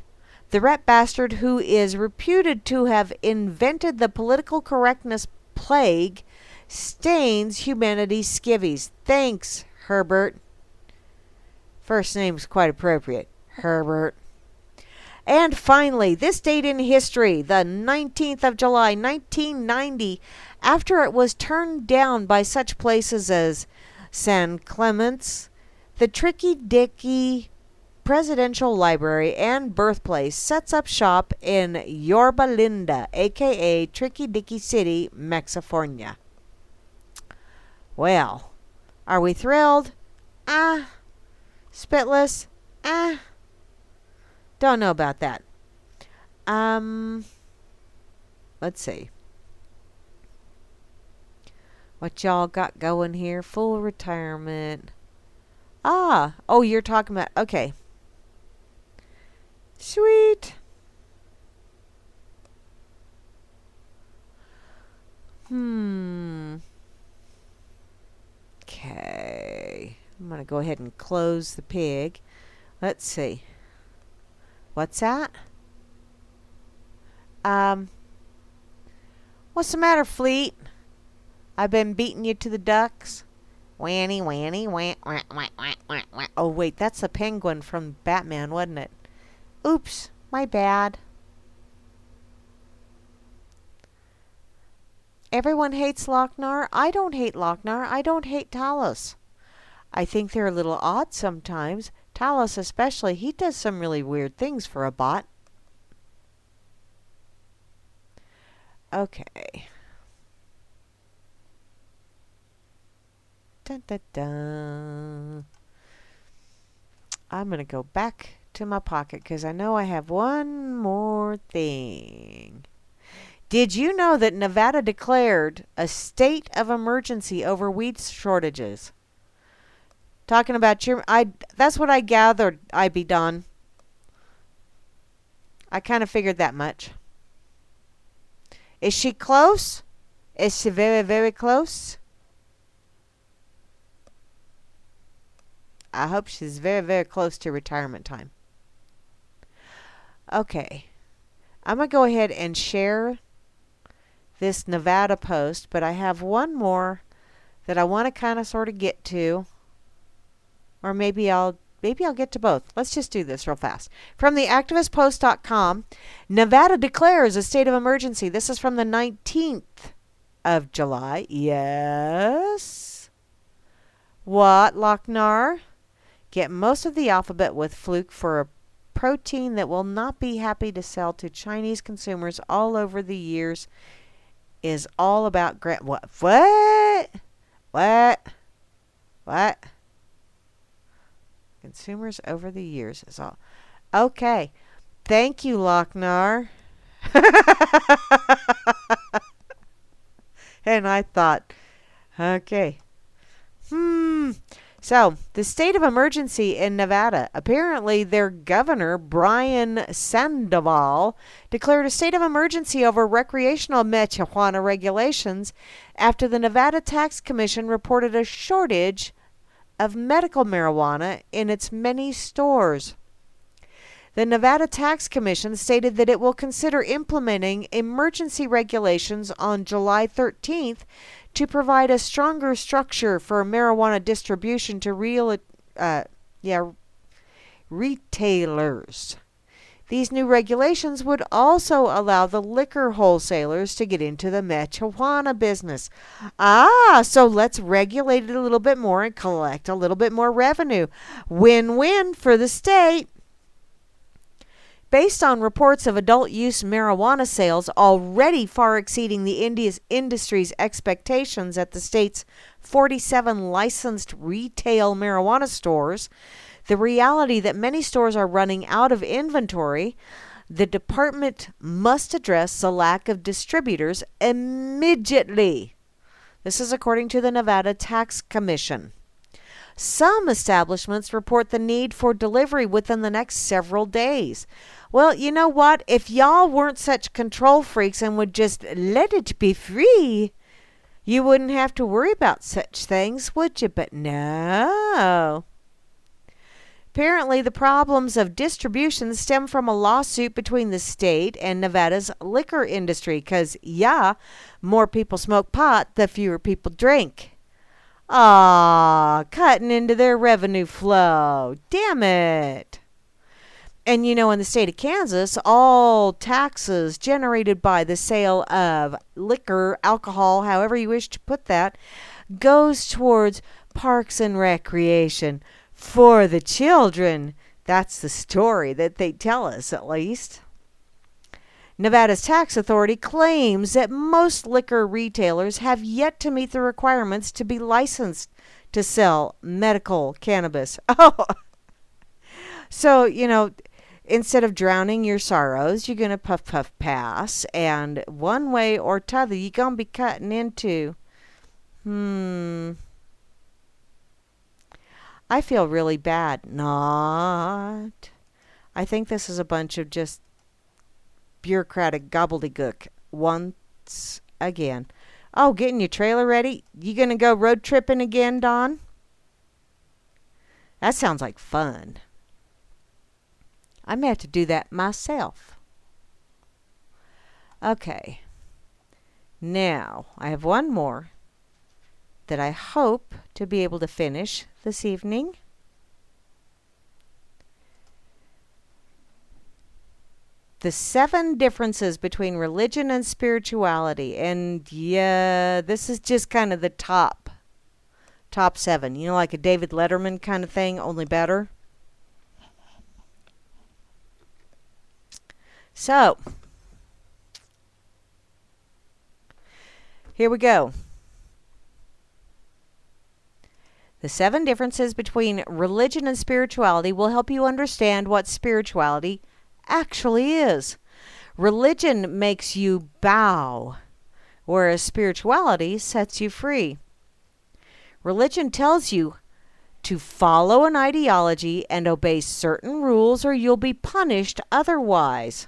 the rat bastard who is reputed to have invented the political correctness plague, stains humanity's skivvies. Thanks, Herbert. First name's quite appropriate, Herbert. And finally, this date in history, the 19th of July, 1990, after it was turned down by such places as San Clement's, the Tricky Dicky Presidential Library and Birthplace sets up shop in Yorba Linda, a.k.a. Tricky Dicky City, Mexifornia. Well, are we thrilled? Spitless? Don't know about that. Let's see. What y'all got going here? Full retirement. Oh, you're talking about, okay. Sweet. Okay. I'm going to go ahead and close the pig. Let's see. What's that? What's the matter, Fleet? I've been beating you to the ducks. Wanny, wanny, wah, wah, wah, wah, wah, wah. Oh, wait, that's the penguin from Batman, wasn't it? Oops, my bad. Everyone hates Lochnar. I don't hate Lochnar. I don't hate Talos. I think they're a little odd sometimes. Talos especially. He does some really weird things for a bot. Okay. Dun, dun, dun. I'm going to go back to my pocket because I know I have one more thing. Did you know that Nevada declared a state of emergency over weed shortages? Talking about that's what I gathered, I be done. I kind of figured that much. Is she close? Is she very, very close? I hope she's very, very close to retirement time. Okay. I'm going to go ahead and share this Nevada post, but I have one more that I want to kind of sort of get to. Or maybe I'll get to both. Let's just do this real fast. From the activistpost.com, Nevada declares a state of emergency. This is from the 19th of July. Yes. What, Lochnar? Get most of the alphabet with Fluke for a protein that will not be happy to sell to Chinese consumers all over the years is all about what? Consumers over the years is all. Okay. Thank you, Lochnar. And I thought, okay. So, the state of emergency in Nevada. Apparently, their governor, Brian Sandoval, declared a state of emergency over recreational marijuana regulations after the Nevada Tax Commission reported a shortage of medical marijuana in its many stores. The Nevada Tax Commission stated that it will consider implementing emergency regulations on July 13th to provide a stronger structure for marijuana distribution to retailers. These new regulations would also allow the liquor wholesalers to get into the marijuana business. So let's regulate it a little bit more and collect a little bit more revenue. Win-win for the state. Based on reports of adult use marijuana sales already far exceeding the industry's expectations at the state's 47 licensed retail marijuana stores, the reality that many stores are running out of inventory, the department must address the lack of distributors immediately. This is according to the Nevada Tax Commission. Some establishments report the need for delivery within the next several days. Well, you know what? If y'all weren't such control freaks and would just let it be free, you wouldn't have to worry about such things, would you? But no. Apparently, the problems of distribution stem from a lawsuit between the state and Nevada's liquor industry because, more people smoke pot, the fewer people drink. Cutting into their revenue flow. Damn it. And in the state of Kansas, all taxes generated by the sale of liquor, alcohol, however you wish to put that, goes towards parks and recreation for the children. That's the story that they tell us, at least. Nevada's tax authority claims that most liquor retailers have yet to meet the requirements to be licensed to sell medical cannabis. So, instead of drowning your sorrows, you're going to puff, puff, pass. And one way or t'other, you're going to be cutting into. I feel really bad. Not. I think this is a bunch of just bureaucratic gobbledygook once again. Oh, getting your trailer ready? You going to go road tripping again, Dawn? That sounds like fun. I may have to do that myself. Okay. Now, I have one more that I hope to be able to finish this evening. The 7 differences between religion and spirituality. And this is just kind of the top 7. Like a David Letterman kind of thing, only better. So, here we go. The 7 differences between religion and spirituality will help you understand what spirituality actually is. Religion makes you bow, whereas spirituality sets you free. Religion tells you to follow an ideology and obey certain rules or you'll be punished otherwise.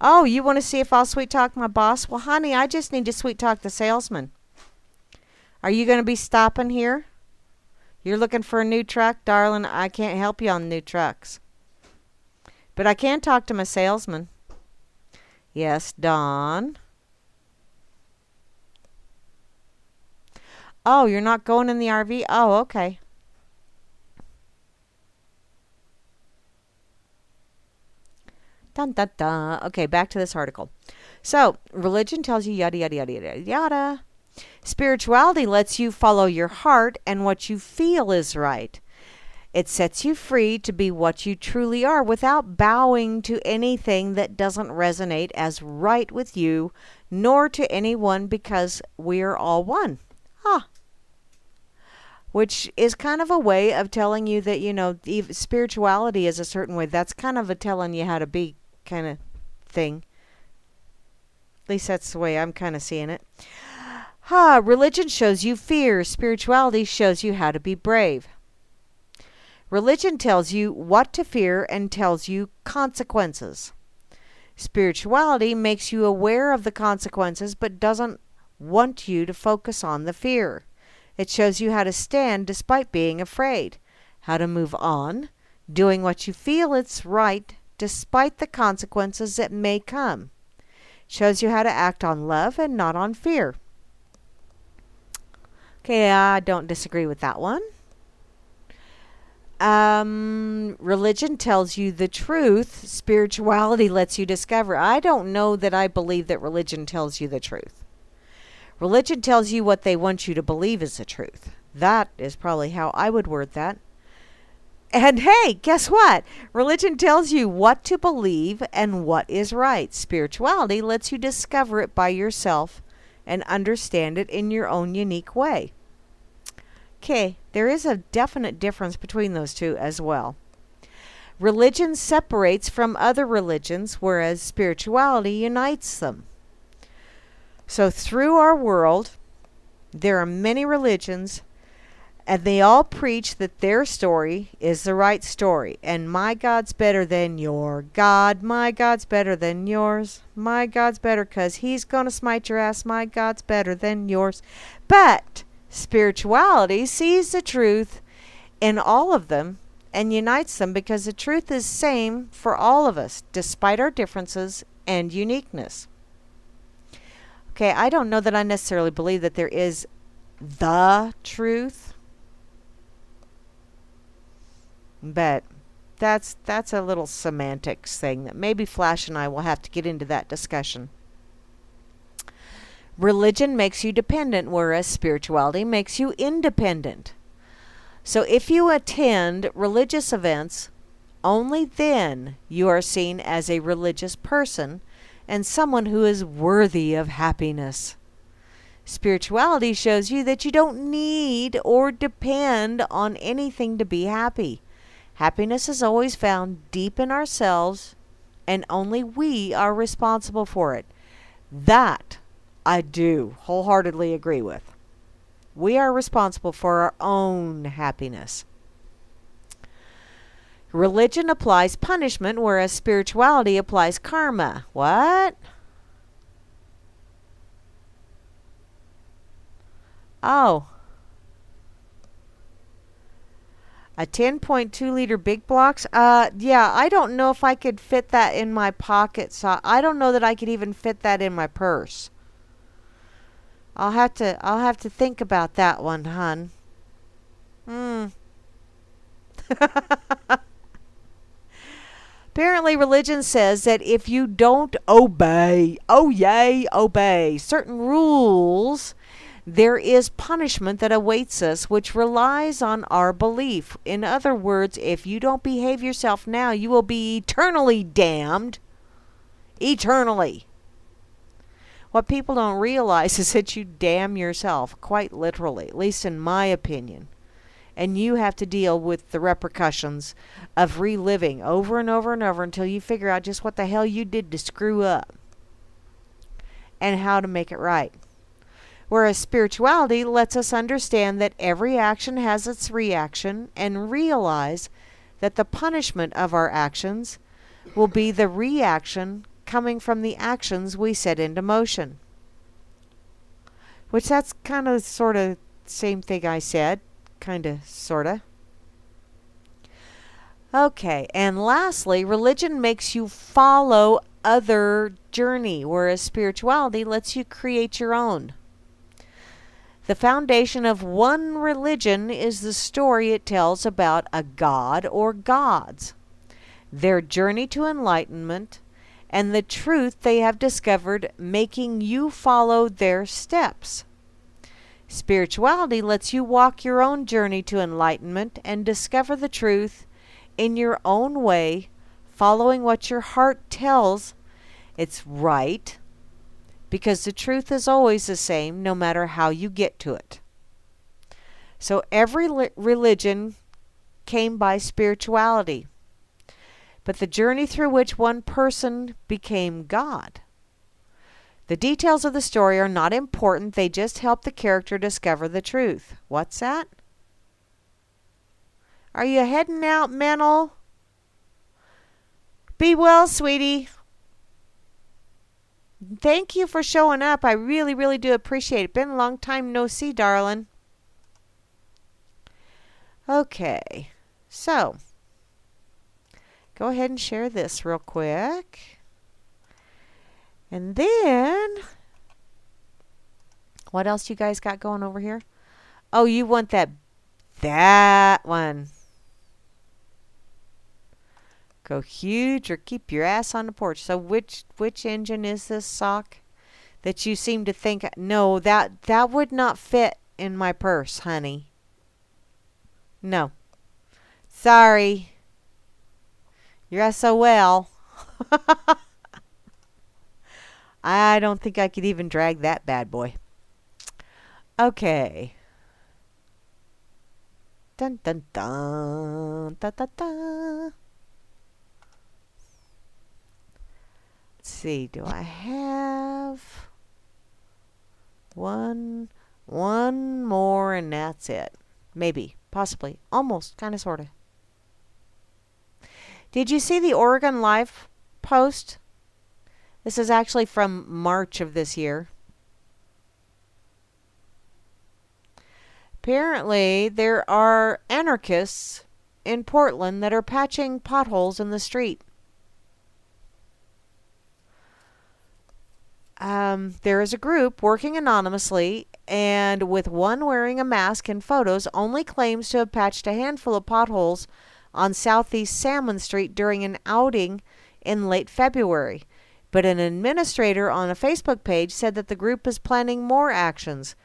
Oh, you want to see if I'll sweet talk my boss? Well, honey, I just need to sweet talk the salesman. Are you going to be stopping here? You're looking for a new truck, darling? I can't help you on new trucks. But I can talk to my salesman. Yes, Dawn. Oh, you're not going in the RV? Oh, okay. Dun, dun, dun. Okay, back to this article. So, religion tells you yada, yada, yada, yada, yada. Spirituality lets you follow your heart and what you feel is right. It sets you free to be what you truly are without bowing to anything that doesn't resonate as right with you, nor to anyone, because we're all one. Which is kind of a way of telling you that, spirituality is a certain way. That's kind of a telling you how to be kind of thing. At least that's the way I'm kind of seeing it. Religion shows you fear. Spirituality shows you how to be brave. Religion tells you what to fear and tells you consequences. Spirituality makes you aware of the consequences but doesn't want you to focus on the fear. It shows you how to stand despite being afraid, how to move on, doing what you feel it's right despite the consequences that may come. It shows you how to act on love and not on fear. Okay, I don't disagree with that one. Religion tells you the truth. Spirituality lets you discover. I don't know that I believe that religion tells you the truth. Religion tells you what they want you to believe is the truth. That is probably how I would word that. And hey, guess what? Religion tells you what to believe and what is right. Spirituality lets you discover it by yourself and understand it in your own unique way. Okay, there is a definite difference between those two as well. Religion separates from other religions, whereas spirituality unites them. So through our world, there are many religions, and they all preach that their story is the right story. And my God's better than your God. My God's better than yours. My God's better because he's going to smite your ass. My God's better than yours. But spirituality sees the truth in all of them and unites them because the truth is same for all of us, despite our differences and uniqueness. Okay, I don't know that I necessarily believe that there is the truth, but that's a little semantics thing that maybe Flash and I will have to get into that discussion. Religion makes you dependent, whereas spirituality makes you independent. So if you attend religious events, only then you are seen as a religious person and someone who is worthy of happiness. Spirituality shows you that you don't need or depend on anything to be happy. Happiness is always found deep in ourselves, and only we are responsible for it. That I do wholeheartedly agree with. We are responsible for our own happiness. Religion applies punishment, whereas spirituality applies karma. What? Oh. A 10.2 liter big blocks? Yeah, I don't know if I could fit that in my pocket. So I don't know that I could even fit that in my purse. I'll have to think about that one, hon. Apparently, religion says that if you don't obey certain rules, there is punishment that awaits us, which relies on our belief. In other words, if you don't behave yourself now, you will be eternally damned. Eternally. What people don't realize is that you damn yourself, quite literally, at least in my opinion. And you have to deal with the repercussions of reliving over and over and over until you figure out just what the hell you did to screw up and how to make it right. Whereas spirituality lets us understand that every action has its reaction and realize that the punishment of our actions will be the reaction coming from the actions we set into motion. Which that's kind of sort of same thing I said. kind of, sort of. Okay, and lastly, religion makes you follow other journey, whereas spirituality lets you create your own. The foundation of one religion is the story it tells about a god or gods, their journey to enlightenment, and the truth they have discovered, making you follow their steps. Spirituality lets you walk your own journey to enlightenment and discover the truth in your own way, following what your heart tells it's right, because the truth is always the same no matter how you get to it. So every religion came by spirituality, but the journey through which one person became God. The details of the story are not important, they just help the character discover the truth. What's that? Are you heading out, Mental? Be well, sweetie. Thank you for showing up. I really, really do appreciate it. Been a long time no see, darling. Okay, so go ahead and share this real quick. And then, what else you guys got going over here? Oh, you want that one. Go huge or keep your ass on the porch. So which engine is this, sock? That you seem to think, no, that would not fit in my purse, honey. No. Sorry. You're SOL. I don't think I could even drag that bad boy. Okay. Dun dun dun. Da da da. Let's see, do I have one more and that's it? Maybe, possibly, almost, kind of, sort of. Did you see the Oregon Live post? This is actually from March of this year. Apparently, there are anarchists in Portland that are patching potholes in the street. There is a group working anonymously and with one wearing a mask in photos only claims to have patched a handful of potholes on Southeast Salmon Street during an outing in late February. But an administrator on a Facebook page said that the group is planning more actions.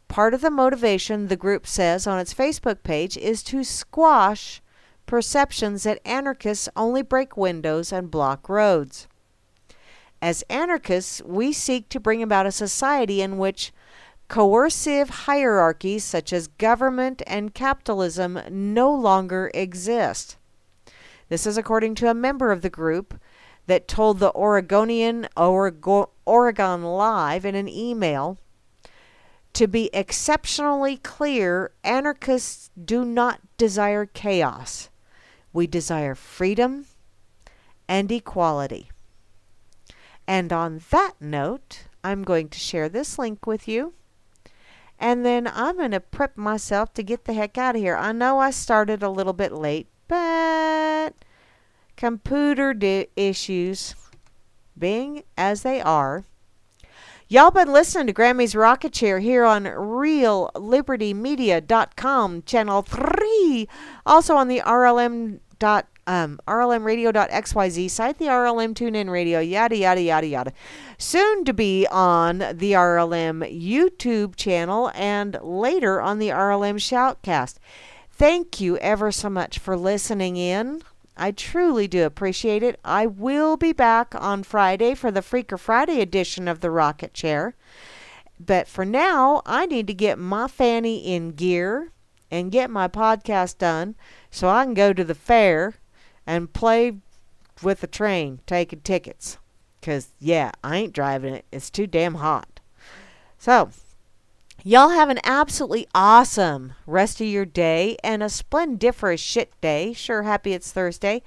Part of the motivation, the group says on its Facebook page, is to squash perceptions that anarchists only break windows and block roads. As anarchists, we seek to bring about a society in which coercive hierarchies such as government and capitalism no longer exist. This is according to a member of the group that told the Oregon Live in an email, to be exceptionally clear, anarchists do not desire chaos. We desire freedom and equality. And on that note, I'm going to share this link with you. And then I'm going to prep myself to get the heck out of here. I know I started a little bit late, but computer issues being as they are. Y'all been listening to Grammy's Rocket Chair here on RealLibertyMedia.com, Channel 3. Also on the RLMradio.xyz site, the RLM TuneIn Radio, yada, yada, yada, yada. Soon to be on the RLM YouTube channel and later on the RLM Shoutcast. Thank you ever so much for listening in. I truly do appreciate it. I will be back on Friday for the Freaker Friday edition of the Rocket Chair. But for now, I need to get my fanny in gear and get my podcast done so I can go to the fair and play with the train, taking tickets. Because, yeah, I ain't driving it. It's too damn hot. So, y'all have an absolutely awesome rest of your day and a splendiferous shit day. Sure happy it's Thursday.